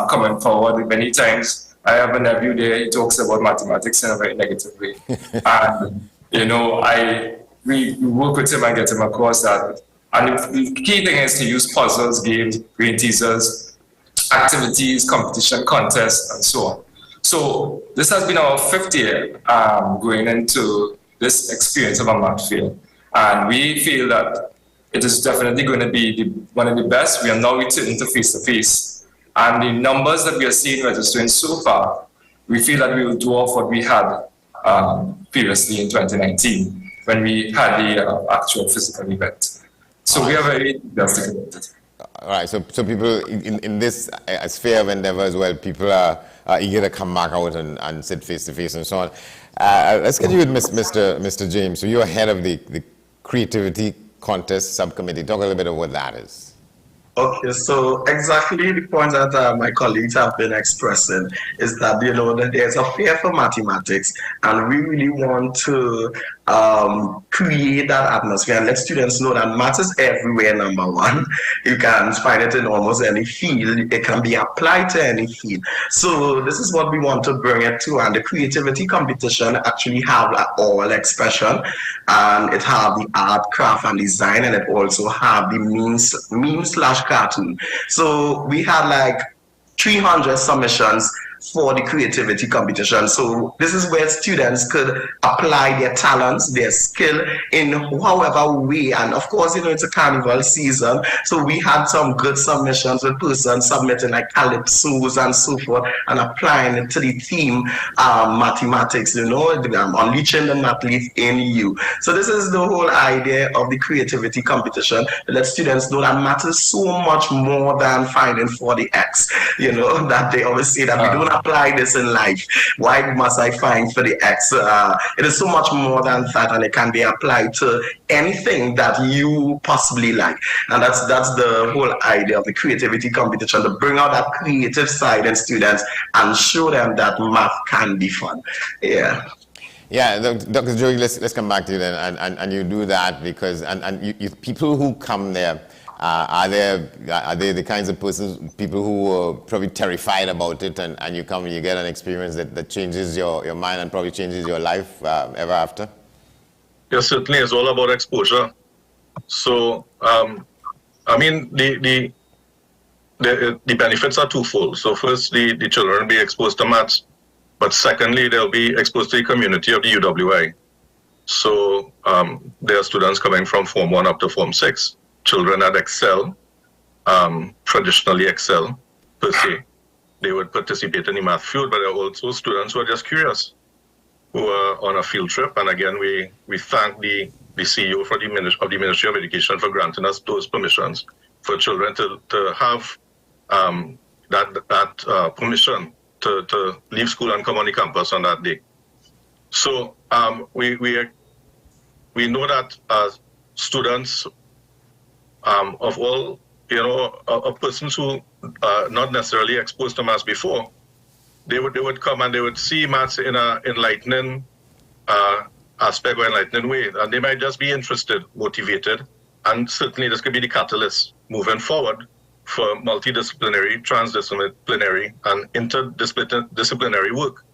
coming forward. Many times I have a nephew there, he talks about mathematics in a very negative way. And, we work with him and get him across that. And the key thing is to use puzzles, games, brain teasers, activities, competition, contests, and so on. So this has been our 5th year going into this experience of a math fair. And we feel that it is definitely going to be one of the best. We are now returning to face-to-face. And the numbers that we are seeing registering so far, we feel that we will dwarf what we had previously in 2019 when we had the actual physical event. So we are very enthusiastic about it. All right, so people in this sphere of endeavor as well, people are eager to come back out and sit face-to-face and so on. Let's get you with Mr. James. So you're head of the Creativity Contest Subcommittee. Talk a little bit about what that is. Okay, so exactly the point that my colleagues have been expressing is that, that there's a fear for mathematics, and we really want to create that atmosphere and let students know that math is everywhere, number one. You can find it in almost any field. It can be applied to any field. So this is what we want to bring it to, and the creativity competition actually have like all expression, and it have the art, craft, and design, and it also have the meme/cartoon. So we had like 300 submissions for the creativity competition. So this is where students could apply their talents, their skill in however way. And of course, it's a carnival season. So we had some good submissions with persons submitting like calypsos and so forth and applying it to the theme mathematics, unleashing the mathlete in you. So this is the whole idea of the creativity competition, to let students know that math is so much more than finding 40x, that they always say that we don't apply this in life. Why must I find for the X? It is so much more than that, and it can be applied to anything that you possibly like. And that's the whole idea of the creativity competition, to bring out that creative side in students and show them that math can be fun. Yeah. Yeah, Dr. Joey, let's come back to you then, and you do that because you people who come there, are they the kinds of people who are probably terrified about it, and you come and you get an experience that changes your mind and probably changes your life ever after? Yes, certainly. It's all about exposure. So, the benefits are twofold. So first, the children will be exposed to maths, but secondly, they'll be exposed to the community of the UWI. So there are students coming from Form 1 up to Form 6. Children that excel, traditionally excel, per se. They would participate in the math field, but there are also students who are just curious, who are on a field trip. And again, we thank the CEO of the Ministry of Education for granting us those permissions for children to have that permission to leave school and come on the campus on that day. So we know that students of all, of persons who are not necessarily exposed to maths before, they would come and they would see maths in an enlightening aspect or enlightening way, and they might just be interested, motivated, and certainly this could be the catalyst moving forward for multidisciplinary, transdisciplinary, and interdisciplinary work.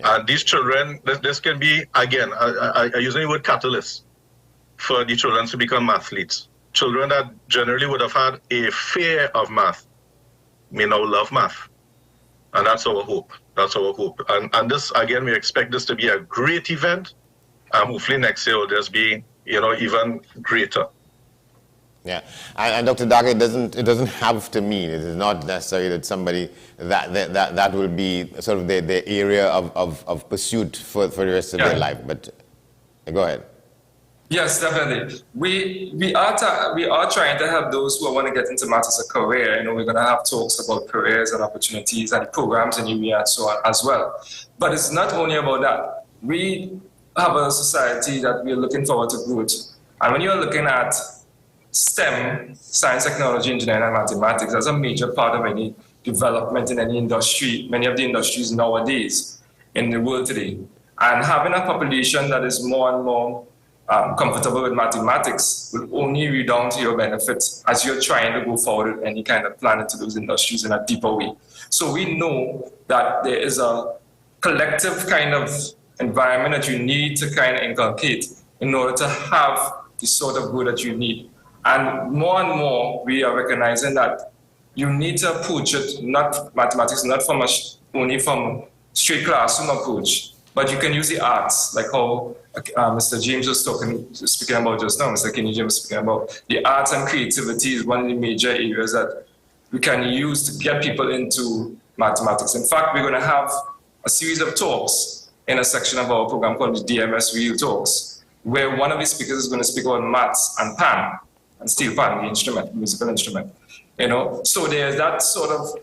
And these children, this can be, again, I use the word catalyst for the children to become mathletes. Children that generally would have had a fear of math may now love math. And that's our hope. That's our hope. And this, again, we expect this to be a great event. Hopefully next year will just be, even greater. Yeah, and Dr. Daga, it doesn't have to mean, it is not necessary that somebody, that will be sort of their area of pursuit for the rest of their life. But go ahead. Yes, definitely. We are trying to help those who want to get into math as a career. We're going to have talks about careers and opportunities and programs in UWI and so on as well. But it's not only about that. We have a society that we're looking forward to growth. And when you're looking at STEM, science, technology, engineering, and mathematics, that's a major part of any development in any industry, many of the industries nowadays in the world today. And having a population that is more and more comfortable with mathematics will only redound to your benefit as you're trying to go forward with any kind of plan into those industries in a deeper way. So we know that there is a collective kind of environment that you need to kind of inculcate in order to have the sort of good that you need. And more, we are recognizing that you need to approach it, not mathematics, not from only from straight classroom approach, but you can use the arts, like how Mr. James was speaking about just now, Mr. Kenny James was speaking about. The arts and creativity is one of the major areas that we can use to get people into mathematics. In fact, we're going to have a series of talks in a section of our program called the DMS Real Talks, where one of the speakers is going to speak about maths and pan, and steel pan, the instrument, musical instrument. You know, so there's that sort of,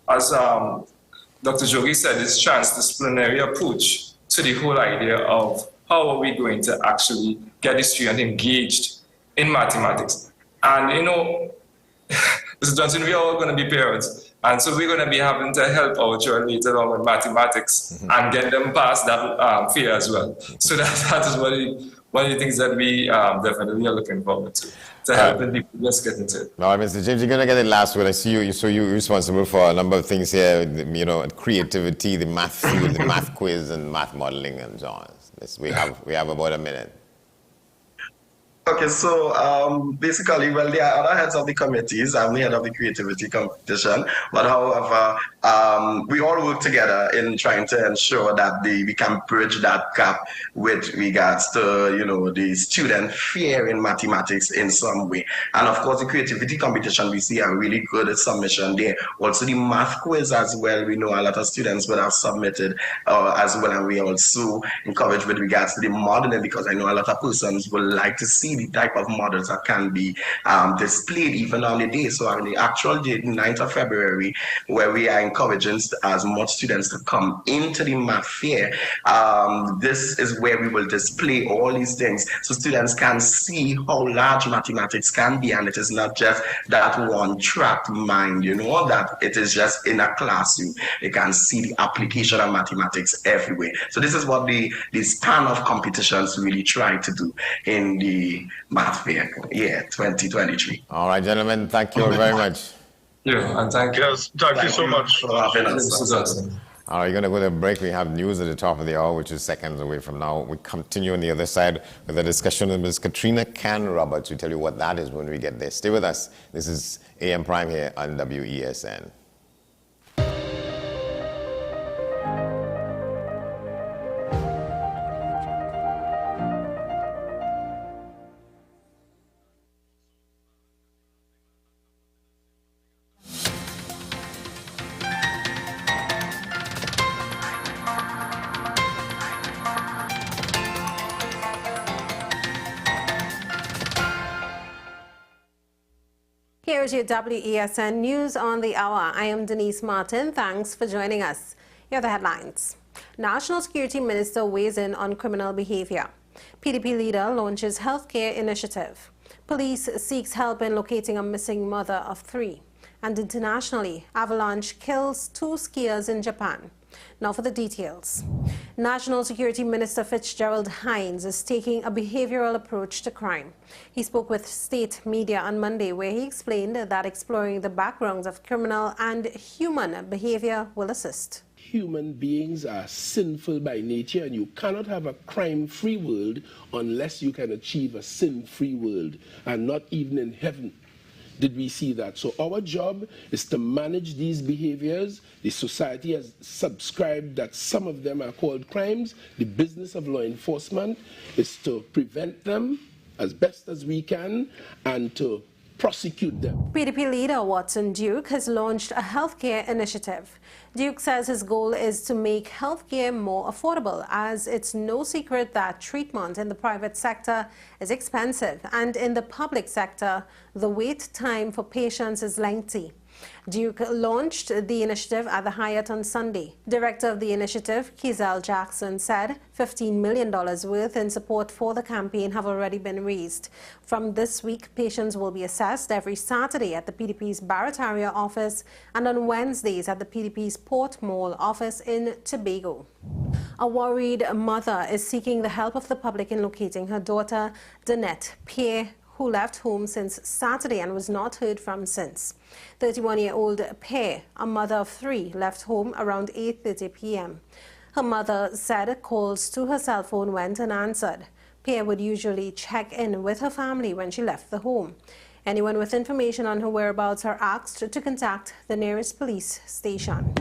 as Dr. Jogi said, this transdisciplinary approach to the whole idea of how are we going to actually get the student engaged in mathematics. And, you know, Mr. Johnson, we are all going to be parents. And so we're going to be having to help our children later on with mathematics and get them past that fear as well. So that is one of the things that we definitely are looking forward to help the people just get into it. All right, Mr. James, you're going to get it last word. I see you, so you're responsible for a number of things here, you know, creativity, the math field, the math quiz, and math modeling, and so on. We have about a minute. Okay, so basically, well, there are other heads of the committees. I'm the head of the creativity competition, but however, we all work together in trying to ensure that we can bridge that gap with regards to, you know, the student fear in mathematics in some way. And of course, the creativity competition, we see a really good submission there. Also, the math quiz as well. We know a lot of students will have submitted as well, and we also encourage with regards to the modeling, because I know a lot of persons will like to see the type of models that can be displayed even on the day. So on the actual date, 9th of February, where we are encouraging as much students to come into the math fair, this is where we will display all these things so students can see how large mathematics can be, and it is not just that one track mind, you know, that it is just in a classroom. They can see the application of mathematics everywhere. So this is what the span of competitions really try to do in the math fair, 2023. All right, gentlemen, thank you all very much. Yeah, and thank you so much for having us. All right, you're going to go to a break. We have news at the top of the hour, which is seconds away from now. We continue on the other side with a discussion with Ms. Katrina Can-Roberts. We'll tell you what that is when we get there. Stay with us. This is AM Prime here on WESN. Here's your WESN News on the Hour. I am Denise Martin. Thanks for joining us. Here are the headlines. National Security Minister weighs in on criminal behavior. PDP leader launches healthcare initiative. Police seeks help in locating a missing mother of 3. And internationally, avalanche kills 2 skiers in Japan. Now for the details. National Security Minister Fitzgerald Hines is taking a behavioral approach to crime. He spoke with state media on Monday, where he explained that exploring the backgrounds of criminal and human behavior will assist. Human beings are sinful by nature, and you cannot have a crime-free world unless you can achieve a sin-free world, and not even in heaven did we see that. So our job is to manage these behaviors. The society has subscribed that some of them are called crimes. The business of law enforcement is to prevent them as best as we can and to prosecute them. PDP leader Watson Duke has launched a healthcare initiative. Duke says his goal is to make healthcare more affordable, as it's no secret that treatment in the private sector is expensive, and in the public sector, the wait time for patients is lengthy. Duke launched the initiative at the Hyatt on Sunday. Director of the initiative, Kizelle Jackson, said $15 million worth in support for the campaign have already been raised. From this week, patients will be assessed every Saturday at the PDP's Barataria office and on Wednesdays at the PDP's Port Mall office in Tobago. A worried mother is seeking the help of the public in locating her daughter, Danette Pierre, who left home since Saturday and was not heard from since. 31-year-old Pierre, a mother of 3, left home around 8:30 p.m. Her mother said calls to her cell phone went unanswered. Pierre would usually check in with her family when she left the home. Anyone with information on her whereabouts are asked to contact the nearest police station.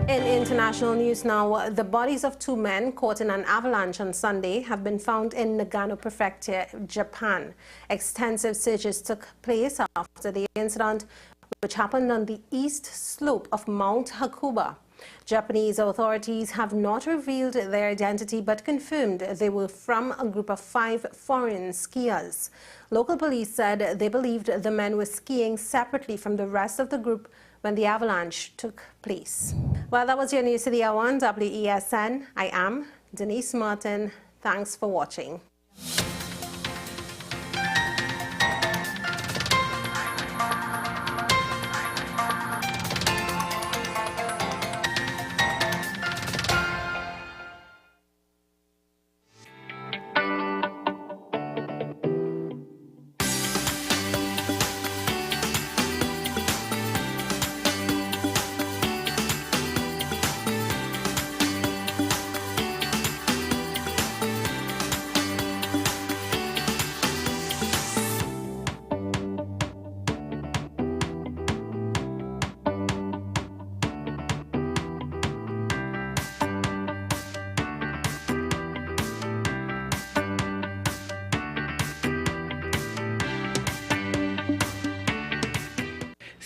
In international news now, the bodies of 2 men caught in an avalanche on Sunday have been found in Nagano Prefecture, Japan. Extensive searches took place after the incident, which happened on the east slope of Mount Hakuba. Japanese authorities have not revealed their identity but confirmed they were from a group of 5 foreign skiers. Local police said they believed the men were skiing separately from the rest of the group when the avalanche took place. Well, that was your news to the hour on WESN. I am Denise Martin. Thanks for watching.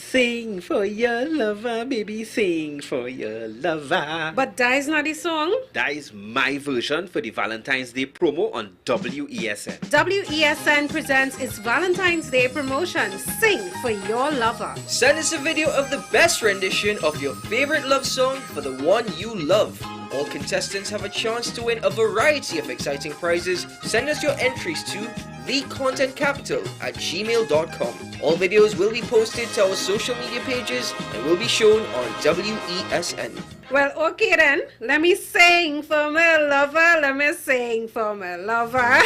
Sing for your lover, baby, sing for your lover. But that is not the song. That is my version for the Valentine's Day promo on WESN. WESN presents its Valentine's Day promotion, Sing for Your Lover. Send us a video of the best rendition of your favorite love song for the one you love. All contestants have a chance to win a variety of exciting prizes. Send us your entries to thecontentcapital@gmail.com. All videos will be posted to our social media pages and will be shown on WESN. Well, okay then. Let me sing for my lover. Let me sing for my lover.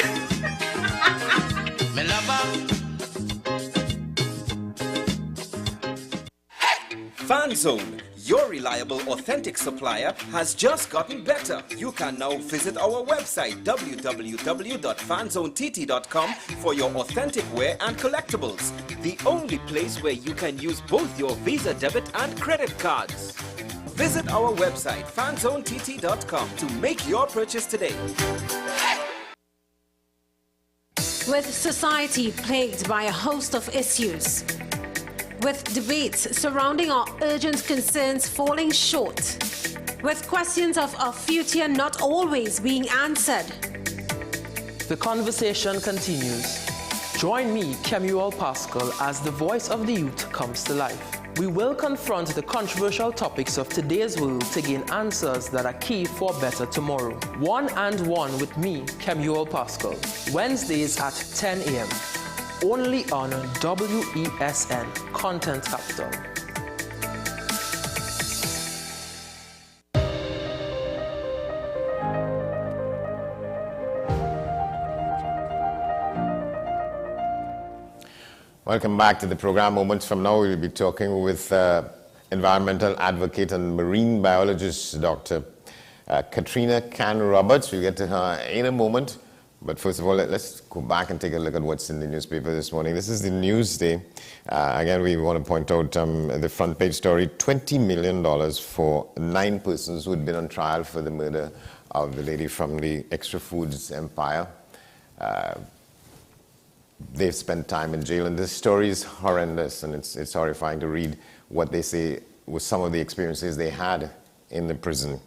My lover. Fan Zone, your reliable, authentic supplier, has just gotten better. You can now visit our website www.fanzonett.com for your authentic wear and collectibles. The only place where you can use both your Visa debit and credit cards. Visit our website fanzonett.com to make your purchase today. With society plagued by a host of issues, with debates surrounding our urgent concerns falling short, with questions of our future not always being answered. The conversation continues. Join me, Kemuel Pascal, as the voice of the youth comes to life. We will confront the controversial topics of today's world to gain answers that are key for a better tomorrow. One and One with me, Kemuel Pascal. Wednesdays at 10 a.m. Only on WESN Content Capital. Welcome back to the program. Moments from now, we'll be talking with environmental advocate and marine biologist, Dr. Katrina Can-Roberts. We'll get to her in a moment. But first of all, let's go back and take a look at what's in the newspaper this morning. This is the Newsday. Again, we want to point out the front page story, $20 million for 9 persons who had been on trial for the murder of the lady from the Extra Foods empire. They've spent time in jail, and this story is horrendous, and it's horrifying to read what they say was some of the experiences they had in the prison.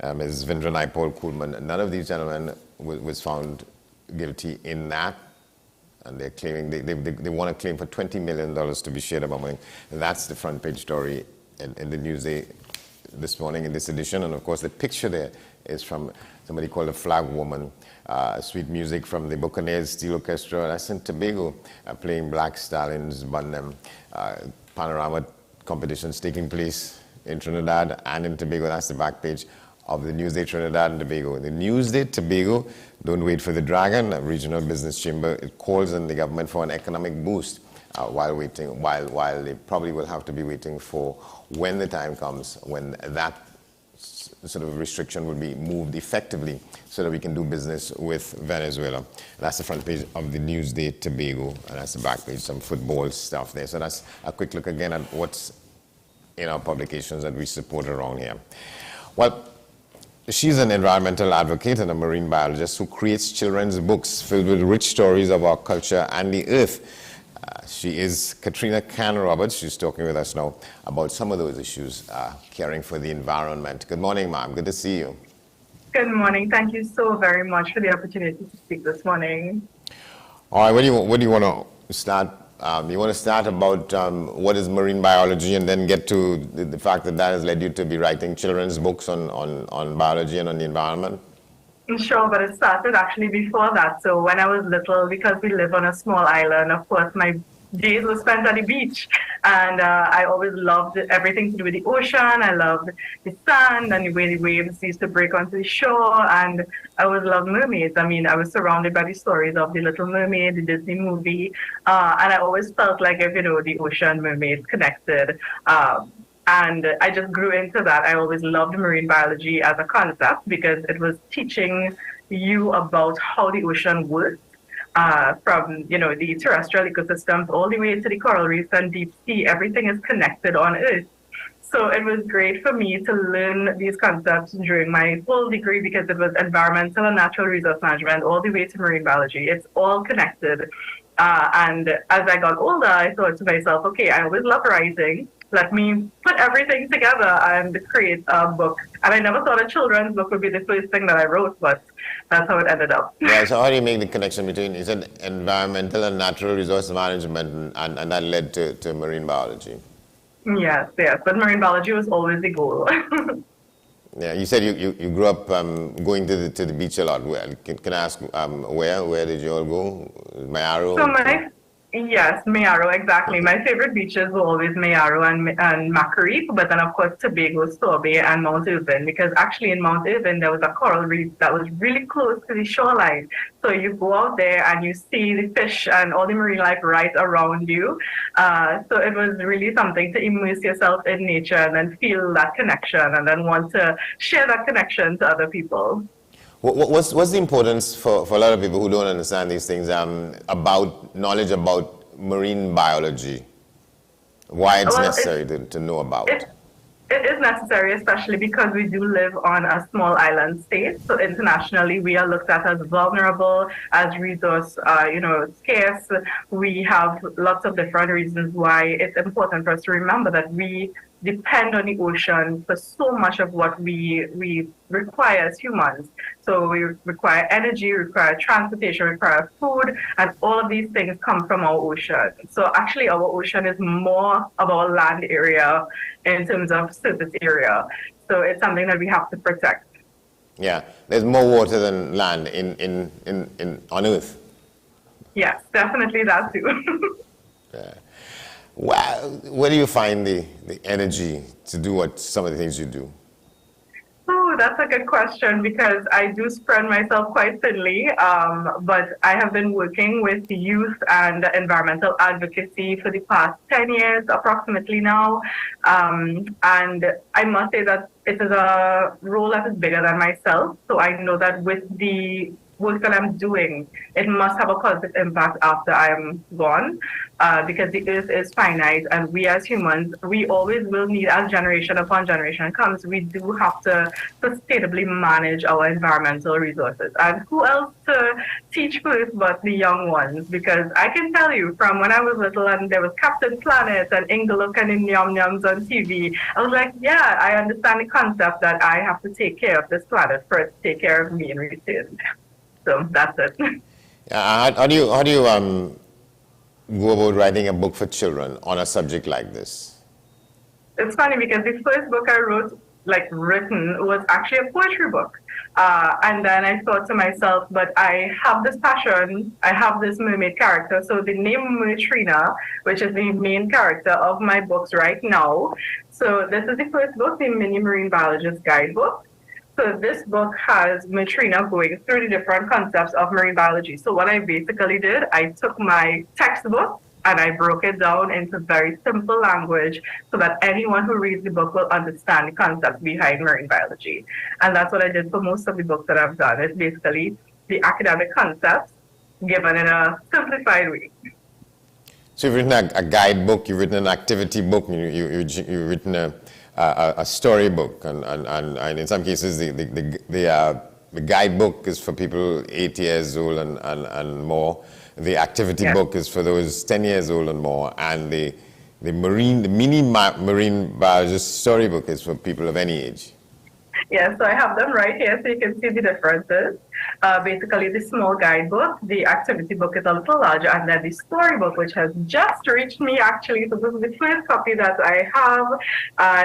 Ms. Vindranai Paul Kuhlman, none of these gentlemen was found guilty in that, and they're claiming they want to claim for $20 million to be shared among them. And that's the front page story in the Newsday this morning in this edition. And of course, the picture there is from somebody called a Flag Woman. Sweet music from the Buccaneers Steel Orchestra, that's in Tobago, playing Black Stallions, Bun Them. Panorama competitions taking place in Trinidad and in Tobago. That's the back page of the Newsday Trinidad and Tobago. The Newsday Tobago, don't wait for the dragon, a regional business chamber. It calls on the government for an economic boost while they probably will have to be waiting for when the time comes when that sort of restriction will be moved effectively so that we can do business with Venezuela. That's the front page of the Newsday Tobago, and that's the back page, some football stuff there. So that's a quick look again at what's in our publications that we support around here. Well, she's an environmental advocate and a marine biologist who creates children's books filled with rich stories of our culture and the earth. She is Katrina Can-Roberts. She's talking with us now about some of those issues, caring for the environment. Good morning, ma'am. Good to see you. Good morning. Thank you so very much for the opportunity to speak this morning. All right, what do you want to start? You want to start about what is marine biology and then get to the fact that has led you to be writing children's books on biology and on the environment? Sure, but it started actually before that. So when I was little, because we live on a small island, of course, my days were spent at the beach. And I always loved everything to do with the ocean. I loved the sand and the way the waves used to break onto the shore. And I always loved mermaids. I mean, I was surrounded by the stories of The Little Mermaid, the Disney movie. And I always felt like, if the ocean mermaids connected. And I just grew into that. I always loved marine biology as a concept because it was teaching you about how the ocean works, from the terrestrial ecosystems all the way to the coral reefs and deep sea. Everything is connected on Earth. So it was great for me to learn these concepts during my full degree because it was environmental and natural resource management all the way to marine biology. It's all connected. And as I got older, I thought to myself, okay, I always love writing. Let me put everything together and create a book. And I never thought a children's book would be the first thing that I wrote, but that's how it ended up. Yeah, so how do you make the connection between, you said, environmental and natural resource management, and that led to marine biology? Yes, but marine biology was always the goal. Yeah, you said you grew up going to the beach a lot. Well, can I ask where did you all go? Mayaro? So yes, Mayaro, exactly. My favorite beaches were always Mayaro and Macquarie, but then of course Tobago, Sorbet, and Mount Irvin, because actually in Mount Irvin there was a coral reef that was really close to the shoreline. So you go out there and you see the fish and all the marine life right around you. So it was really something to immerse yourself in nature and then feel that connection and then want to share that connection to other people. What's the importance for a lot of people who don't understand these things about knowledge about marine biology? Why it's necessary to know about? It is necessary, especially because we do live on a small island state. So internationally, we are looked at as vulnerable, as resource, scarce. We have lots of different reasons why it's important for us to remember that we depend on the ocean for so much of what we require as humans. So we require energy, require transportation, require food, and all of these things come from our ocean. So actually our ocean is more of our land area in terms of surface area. So it's something that we have to protect. Yeah, there's more water than land on Earth. Yes, definitely that too. Yeah. Where do you find the energy to do some of the things you do? Oh, that's a good question because I do spread myself quite thinly, but I have been working with youth and environmental advocacy for the past 10 years approximately now. And I must say that it is a role that is bigger than myself. So I know that with the work that I'm doing, it must have a positive impact after I'm gone, because the earth is finite and we as humans, we always will need, as generation upon generation comes, we do have to sustainably manage our environmental resources. And who else to teach first but the young ones? Because I can tell you from when I was little and there was Captain Planet and Ingaluk and Yum Yums on TV, I was like, yeah, I understand the concept that I have to take care of this planet for it to take care of me in return. So that's it. How do you go about writing a book for children on a subject like this? It's funny because the first book I wrote written was actually a poetry book. And then I thought to myself, but I have this passion, I have this mermaid character. So the name Mertrina, which is the main character of my books right now. So this is the first book, the Mini Marine Biologist Guidebook. So this book has Mertrina going through the different concepts of marine biology. So what I basically did, I took my textbook and I broke it down into very simple language so that anyone who reads the book will understand the concepts behind marine biology. And that's what I did for most of the books that I've done. It's basically the academic concepts given in a simplified way. So you've written a guidebook, you've written an activity book, you've written a storybook, and in some cases the guidebook is for people 8 years old and more. The activity book is for those 10 years old and more, and the mini marine biologist storybook is for people of any age. Yeah, so I have them right here so you can see the differences. Basically, the small guidebook, the activity book is a little larger, and then the storybook, which has just reached me actually. So this is the first copy that I have.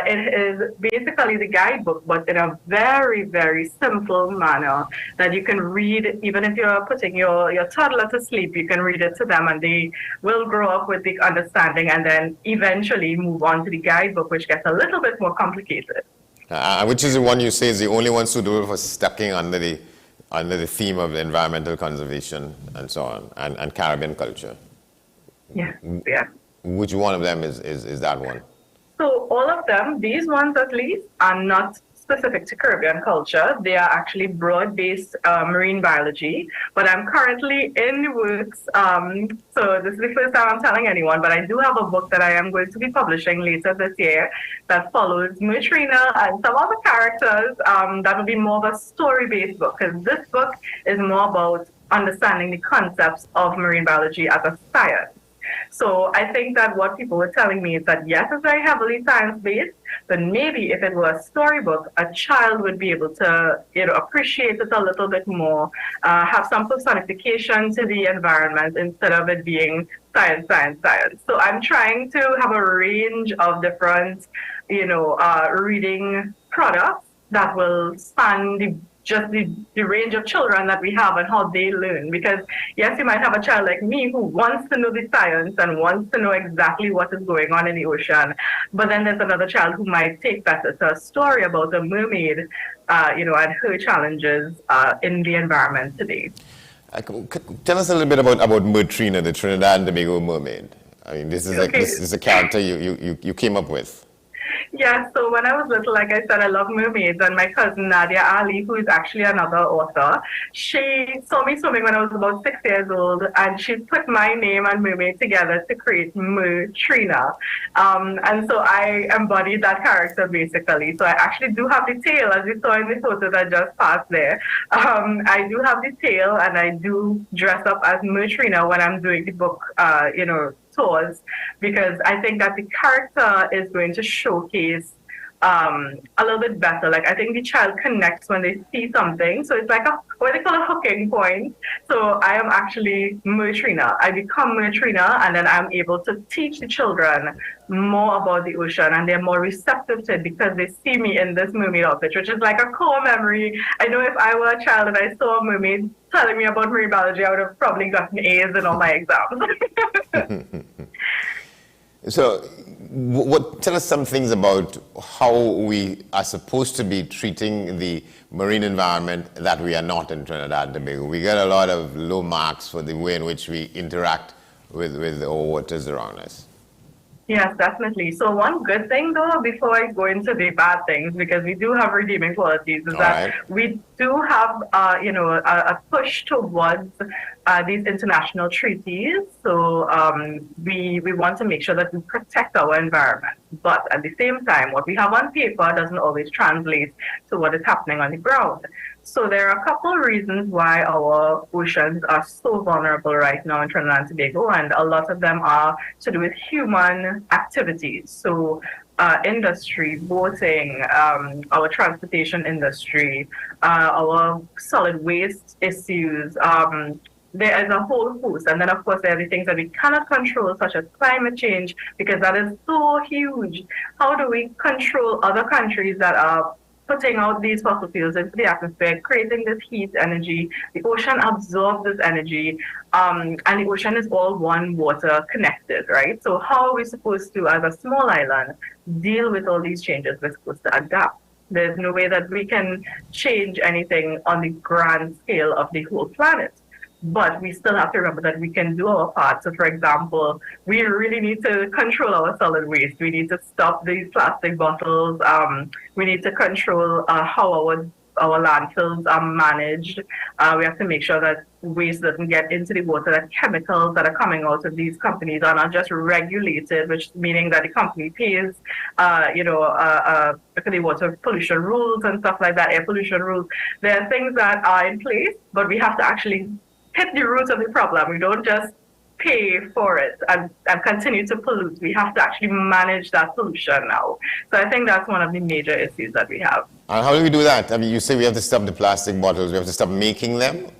It is basically the guidebook, but in a very, very simple manner that you can read, even if you're putting your toddler to sleep, you can read it to them and they will grow up with the understanding and then eventually move on to the guidebook, which gets a little bit more complicated. Which is the one you say is the only one suitable for stucking under the theme of environmental conservation and so on, and Caribbean culture. Yeah. Which one of them is that one? So all of them, these ones at least, are not specific to Caribbean culture. They are actually broad-based marine biology, but I'm currently in the works. So this is the first time I'm telling anyone, but I do have a book that I am going to be publishing later this year that follows Mertrina and some other characters. That will be more of a story-based book, because this book is more about understanding the concepts of marine biology as a science. So I think that what people were telling me is that yes, it's very heavily science-based, but maybe if it were a storybook, a child would be able to, appreciate it a little bit more, have some personification to the environment instead of it being science, science, science. So I'm trying to have a range of different, reading products that will span the range of children that we have and how they learn. Because yes, you might have a child like me who wants to know the science and wants to know exactly what is going on in the ocean, but then there's another child who might take that as a story about a mermaid, and her challenges in the environment today. Tell us a little bit about Mertrina, the Trinidad and Tobago mermaid. I mean, this is a character you came up with. Yeah, so when I was little, like I said, I love mermaids, and my cousin Nadia Ali, who is actually another author, she saw me swimming when I was about 6 years old, and she put my name and mermaid together to create Mertrina. And so I embodied that character basically. So I actually do have the tail, as you saw in the photo that just passed there. I do have the tail, and I do dress up as Mertrina when I'm doing the book, tours, because I think that the character is going to showcase a little bit better. Like, I think the child connects when they see something. So it's like what they call a hooking point. So I am actually Mertrina. I become Mertrina, and then I'm able to teach the children more about the ocean, and they're more receptive to it because they see me in this mermaid outfit, which is like a core memory. I know if I were a child and I saw a mermaid telling me about marine biology, I would have probably gotten A's in all my exams. So, tell us some things about how we are supposed to be treating the marine environment that we are not in Trinidad and Tobago. We get a lot of low marks for the way in which we interact with our waters around us. Yes, definitely. So one good thing, though, before I go into the bad things, because we do have redeeming qualities, is that we do have, a push towards these international treaties. So we want to make sure that we protect our environment. But at the same time, what we have on paper doesn't always translate to what is happening on the ground. So there are a couple of reasons why our oceans are so vulnerable right now in Trinidad and Tobago, and a lot of them are to do with human activities. So industry, boating, our transportation industry, our solid waste issues, there is a whole host. And then, of course, there are the things that we cannot control, such as climate change, because that is so huge. How do we control other countries that are putting out these fossil fuels into the atmosphere, creating this heat energy? The ocean absorbs this energy, and the ocean is all one water connected, right? So how are we supposed to, as a small island, deal with all these changes? We're supposed to adapt. There's no way that we can change anything on the grand scale of the whole planet. But we still have to remember that we can do our part. So, for example, we really need to control our solid waste. We need to stop these plastic bottles. We need to control how our landfills are managed. We have to make sure that waste doesn't get into the water, that chemicals that are coming out of these companies are not just regulated, which meaning that the company pays, the water pollution rules and stuff like that, air pollution rules. There are things that are in place, but we have to actually hit the root of the problem. We don't just pay for it and continue to pollute. We have to actually manage that pollution now. So I think that's one of the major issues that we have. And how do we do that? I mean, you say we have to stop the plastic bottles. We have to stop making them?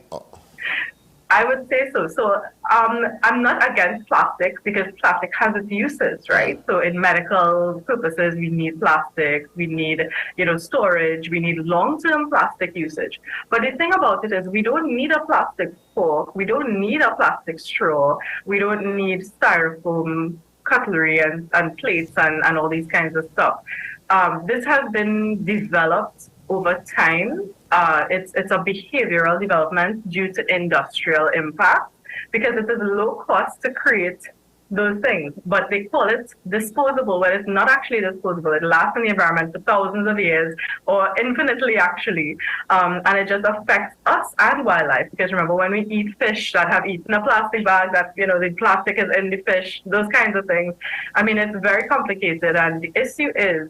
I would say so. So I'm not against plastic because plastic has its uses, right? So in medical purposes, we need plastic, we need, storage, we need long-term plastic usage. But the thing about it is we don't need a plastic fork, we don't need a plastic straw, we don't need styrofoam cutlery and plates and all these kinds of stuff. This has been developed over time. It's a behavioral development due to industrial impact because it is low cost to create those things, but they call it disposable, but it's not actually disposable. It lasts in the environment for thousands of years or infinitely actually, and it just affects us and wildlife because remember when we eat fish that have eaten a plastic bag that, the plastic is in the fish, those kinds of things. I mean, it's very complicated, and the issue is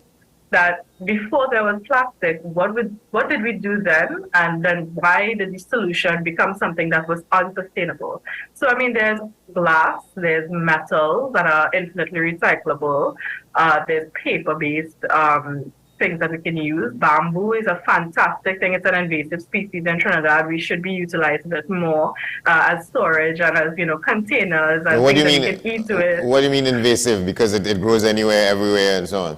that before there was plastic, what did we do then? And then why did the solution become something that was unsustainable? So, I mean, there's glass, there's metal that are infinitely recyclable, there's paper-based things that we can use. Bamboo is a fantastic thing. It's an invasive species in Trinidad. We should be utilizing it more as storage and as, containers and what things do you that mean, we can eat to it. What do you mean invasive? Because it grows anywhere, everywhere, and so on?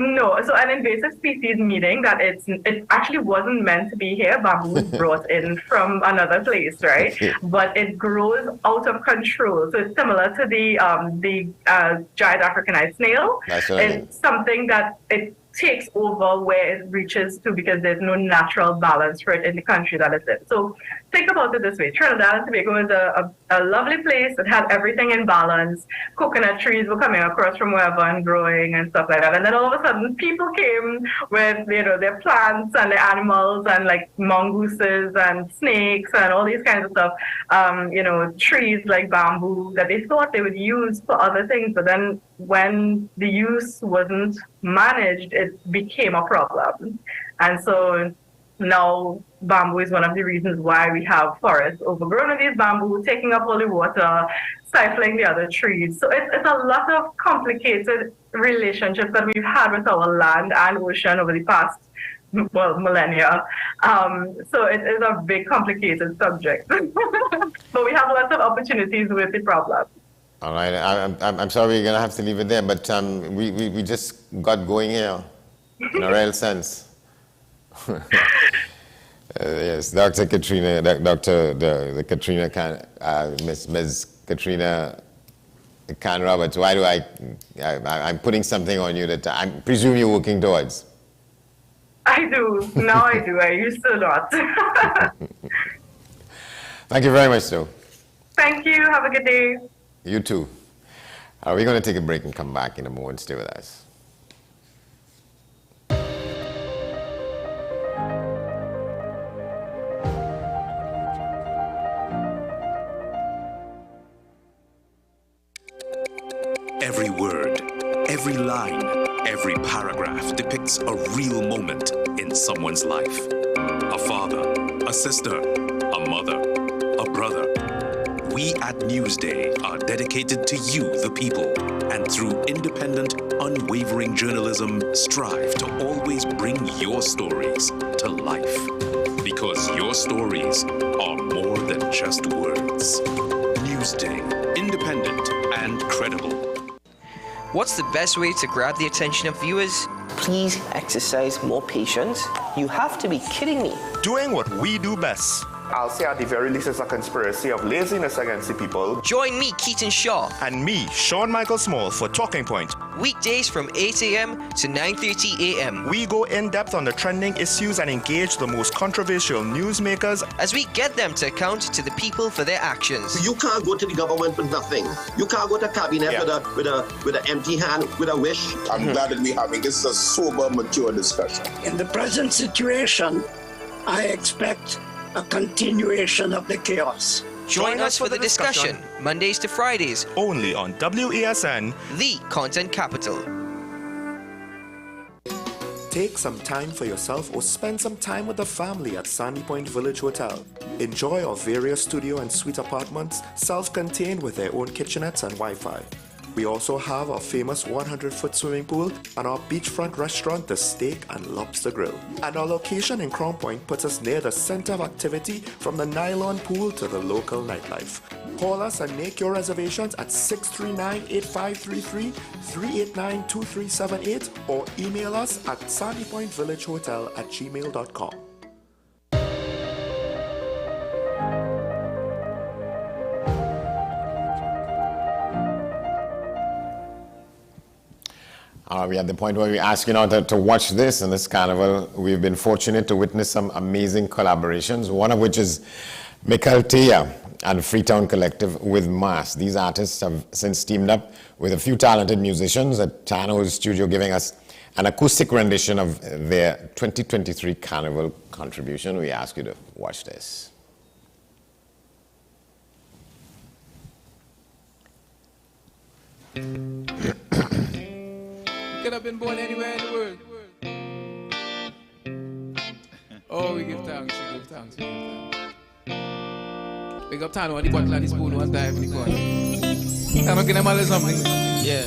No, so an invasive species meaning that it actually wasn't meant to be here. Bamboo was brought in from another place, right? But it grows out of control. So it's similar to the giant Africanized snail. It's something that it takes over where it reaches to because there's no natural balance for it in the country that it's in. So think about it this way. Trinidad and Tobago is a lovely place that had everything in balance. Coconut trees were coming across from wherever and growing and stuff like that. And then all of a sudden people came with, their plants and their animals and like mongooses and snakes and all these kinds of stuff. Trees like bamboo that they thought they would use for other things. But then when the use wasn't managed, it became a problem. And so now bamboo is one of the reasons why we have forests overgrown with these bamboo, taking up all the water, stifling the other trees. So it's a lot of complicated relationships that we've had with our land and ocean over the past, millennia. So it is a big, complicated subject. But we have lots of opportunities with the problem. All right, I'm sorry we're going to have to leave it there, but we just got going here in a real sense. Yes, Dr. Katrina, the Katrina Ms. Katrina Khan Roberts. Why do I'm putting something on you that I presume you're working towards? I do. Now I do. I used to not. Thank you very much, Sue. Thank you. Have a good day. You too. We're going to take a break and come back in a moment. Stay with us. Every word, every line, every paragraph depicts a real moment in someone's life. A father, a sister, a mother, a brother. We at Newsday are dedicated to you, the people, and through independent, unwavering journalism, strive to always bring your stories to life. Because your stories are more than just words. Newsday, independent and credible. What's the best way to grab the attention of viewers? Please exercise more patience. You have to be kidding me. Doing what we do best. I'll say at the very least it's a conspiracy of laziness against the people. Join me, Keaton Shaw. And me, Sean Michael Small, for Talking Point. Weekdays from 8 a.m. to 9:30 a.m. We go in depth on the trending issues and engage the most controversial newsmakers as we get them to account to the people for their actions. You can't go to the government with nothing. You can't go to cabinet with an empty hand, with a wish. I'm glad that we're having this a sober, mature discussion. In the present situation, I expect a continuation of the chaos. Join us for the discussion, Mondays to Fridays, only on WESN, the content capital. Take some time for yourself or spend some time with the family at Sandy Point Village Hotel. Enjoy our various studio and suite apartments, self-contained with their own kitchenettes and Wi-Fi. We also have our famous 100-foot swimming pool and our beachfront restaurant, The Steak and Lobster Grill. And our location in Crown Point puts us near the center of activity from the nylon pool to the local nightlife. Call us and make your reservations at 639-8533, 389-2378 or email us at sandypointvillagehotel@gmail.com. We're at the point where we ask you now to watch this in this carnival. We've been fortunate to witness some amazing collaborations, one of which is Mikhail Teya and Freetown Collective with Mass. These artists have since teamed up with a few talented musicians at Tano's studio, giving us an acoustic rendition of their 2023 carnival contribution. We ask you to watch this. Could have been born anywhere in the world. Oh, we give thanks, we give thanks, we give thanks. Big up Tano on the bottle and the spoon one time in the corner. Tano, can I mal something? Yeah.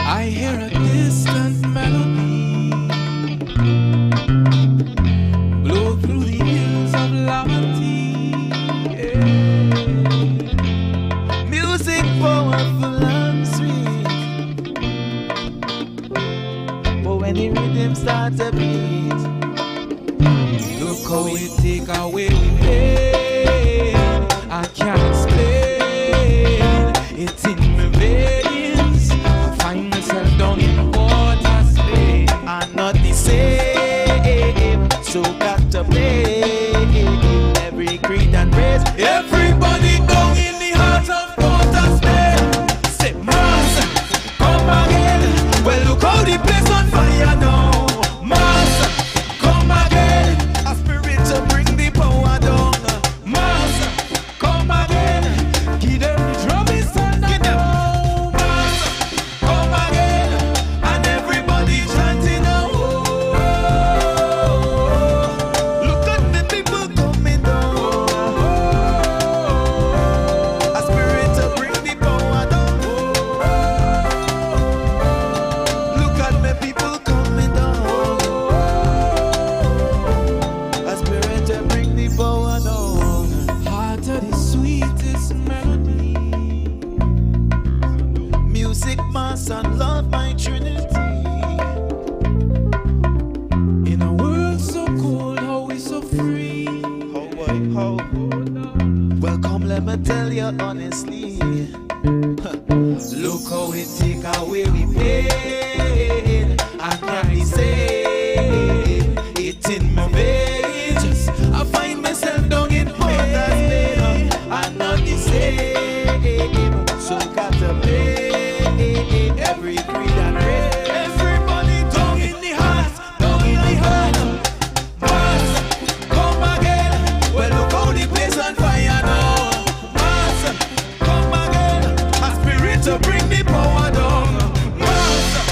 I hear a distant melody blow through the hills of Lamanty. Yeah. Music powerful and sweet, but when the rhythm starts to beat, look how it take away the pain. I can't explain, it's in my veins. Find myself down in the water space. I'm not the same, so got to play every creed and race. Everybody down in the heart of water space. Say, Master, come again. Well, look how the place on fire now. Master, come again. A spirit to bring the power down. Master, come again. Give them the drum is thunder. Give them. Come again, and everybody chanting now. Look at the people coming down. A spirit to bring the power down. Look at the people coming down. A spirit to bring the power down. Heart of the sweetest melody. Music, mass, and love, my trinity. In a world so cold, how we so free. How, boy, how? Well, come, let me tell you honestly. Look how it take away we pain. I can't say it in my veins. I find myself down in water space. I'm not the same, so got to play every creed and race. Everybody down in the heart, down in the heart. Master, come again. Well, look how the place on fire now. Master, come again. A spirit to bring the power down. Master,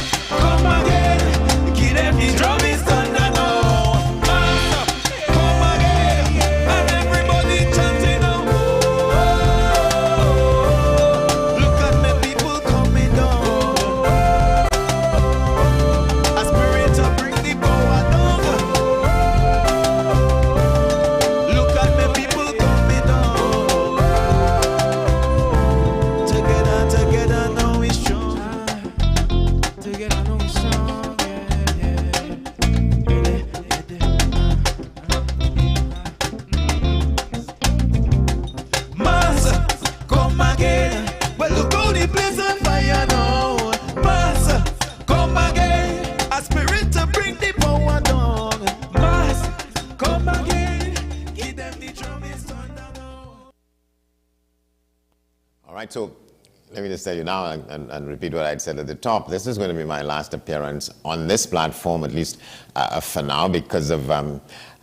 right, so let me just tell you now and repeat what I said at the top. This is going to be my last appearance on this platform, at least for now, because of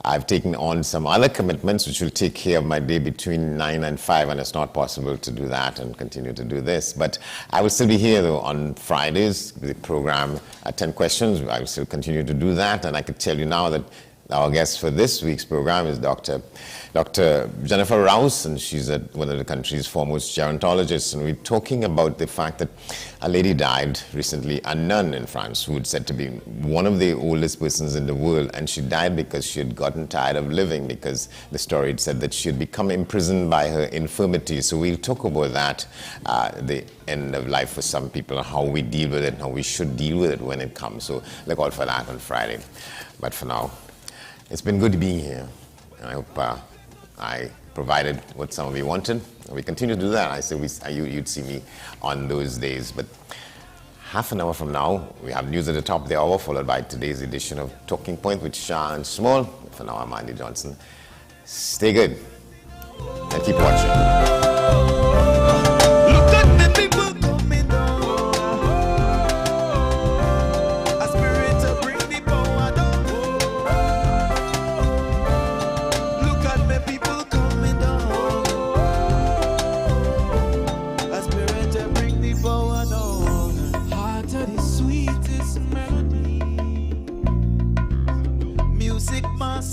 I've taken on some other commitments which will take care of my day between 9 and 5, and it's not possible to do that and continue to do this. But I will still be here, though, on Fridays, the program 10 Questions. I will still continue to do that, and I could tell you now that our guest for this week's program is Dr. Jennifer Rouse, and she's one of the country's foremost gerontologists, and we're talking about the fact that a lady died recently, a nun in France, who was said to be one of the oldest persons in the world, and she died because she had gotten tired of living, because the story had said that she had become imprisoned by her infirmity. So we'll talk about that, the end of life for some people, how we deal with it, and how we should deal with it when it comes. So look out for that on Friday. But for now, it's been good being here, and I hope I provided what some of you wanted. We continue to do that. I said you'd see me on those days. But half an hour from now, we have news at the top of the hour, followed by today's edition of Talking Point with Shah and Small. For now, I'm Andy Johnson. Stay good and keep watching.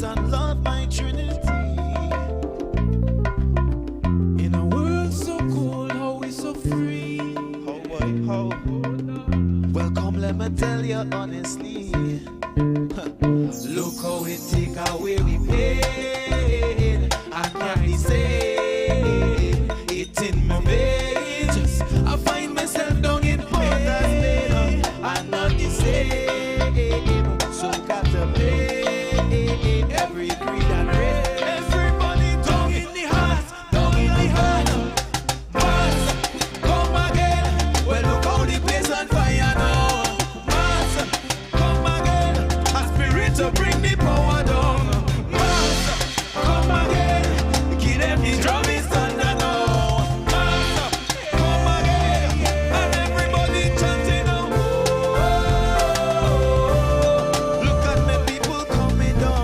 And love my Trinity. In a world so cold, how we so free. How, boy, how? Well, come, let me tell you honestly. Look how we take away we paid. I can't say it in my veins. I find myself down in Porter's Bay. I'm not the same. So got to pay. Every creed and race, everybody down in the heart, down in the heart. Mass, come again. Well, look how the place on fire now. Mass, come again. A spirit to bring the power down. Mass, come again. Give them the drum is thunder now. Mass, come again. And everybody chanting now. Look at me, people coming down.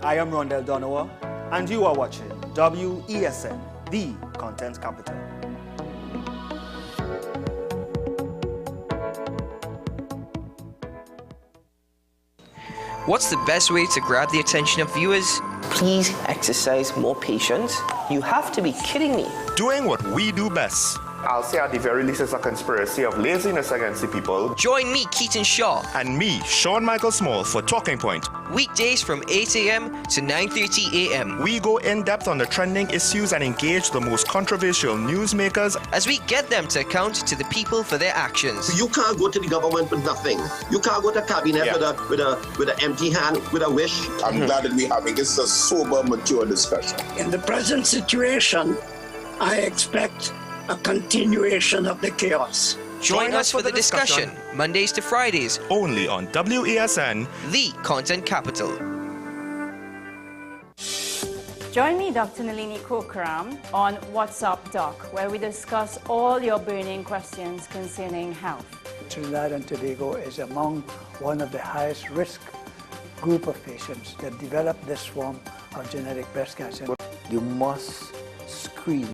I am Rondell Donowa, and you are watching WESN, the content capital. What's the best way to grab the attention of viewers? Please exercise more patience. You have to be kidding me. Doing what we do best. I'll say at the very least it's a conspiracy of laziness against the people. Join me, Keaton Shaw. And me, Sean Michael Small, for Talking Point. Weekdays from 8 a.m. to 9:30 a.m. We go in-depth on the trending issues and engage the most controversial newsmakers as we get them to account to the people for their actions. You can't go to the government with nothing. You can't go to cabinet with an empty hand, with a wish. I'm glad that we're having this a sober, mature discussion. In the present situation, I expect a continuation of the chaos. Join us for the discussion, Mondays to Fridays, only on WESN, the content capital. Join me, Dr. Nalini Kokram, on WhatsApp Doc, where we discuss all your burning questions concerning health. Trinidad and Tobago is among one of the highest risk group of patients that develop this form of genetic breast cancer. You must screen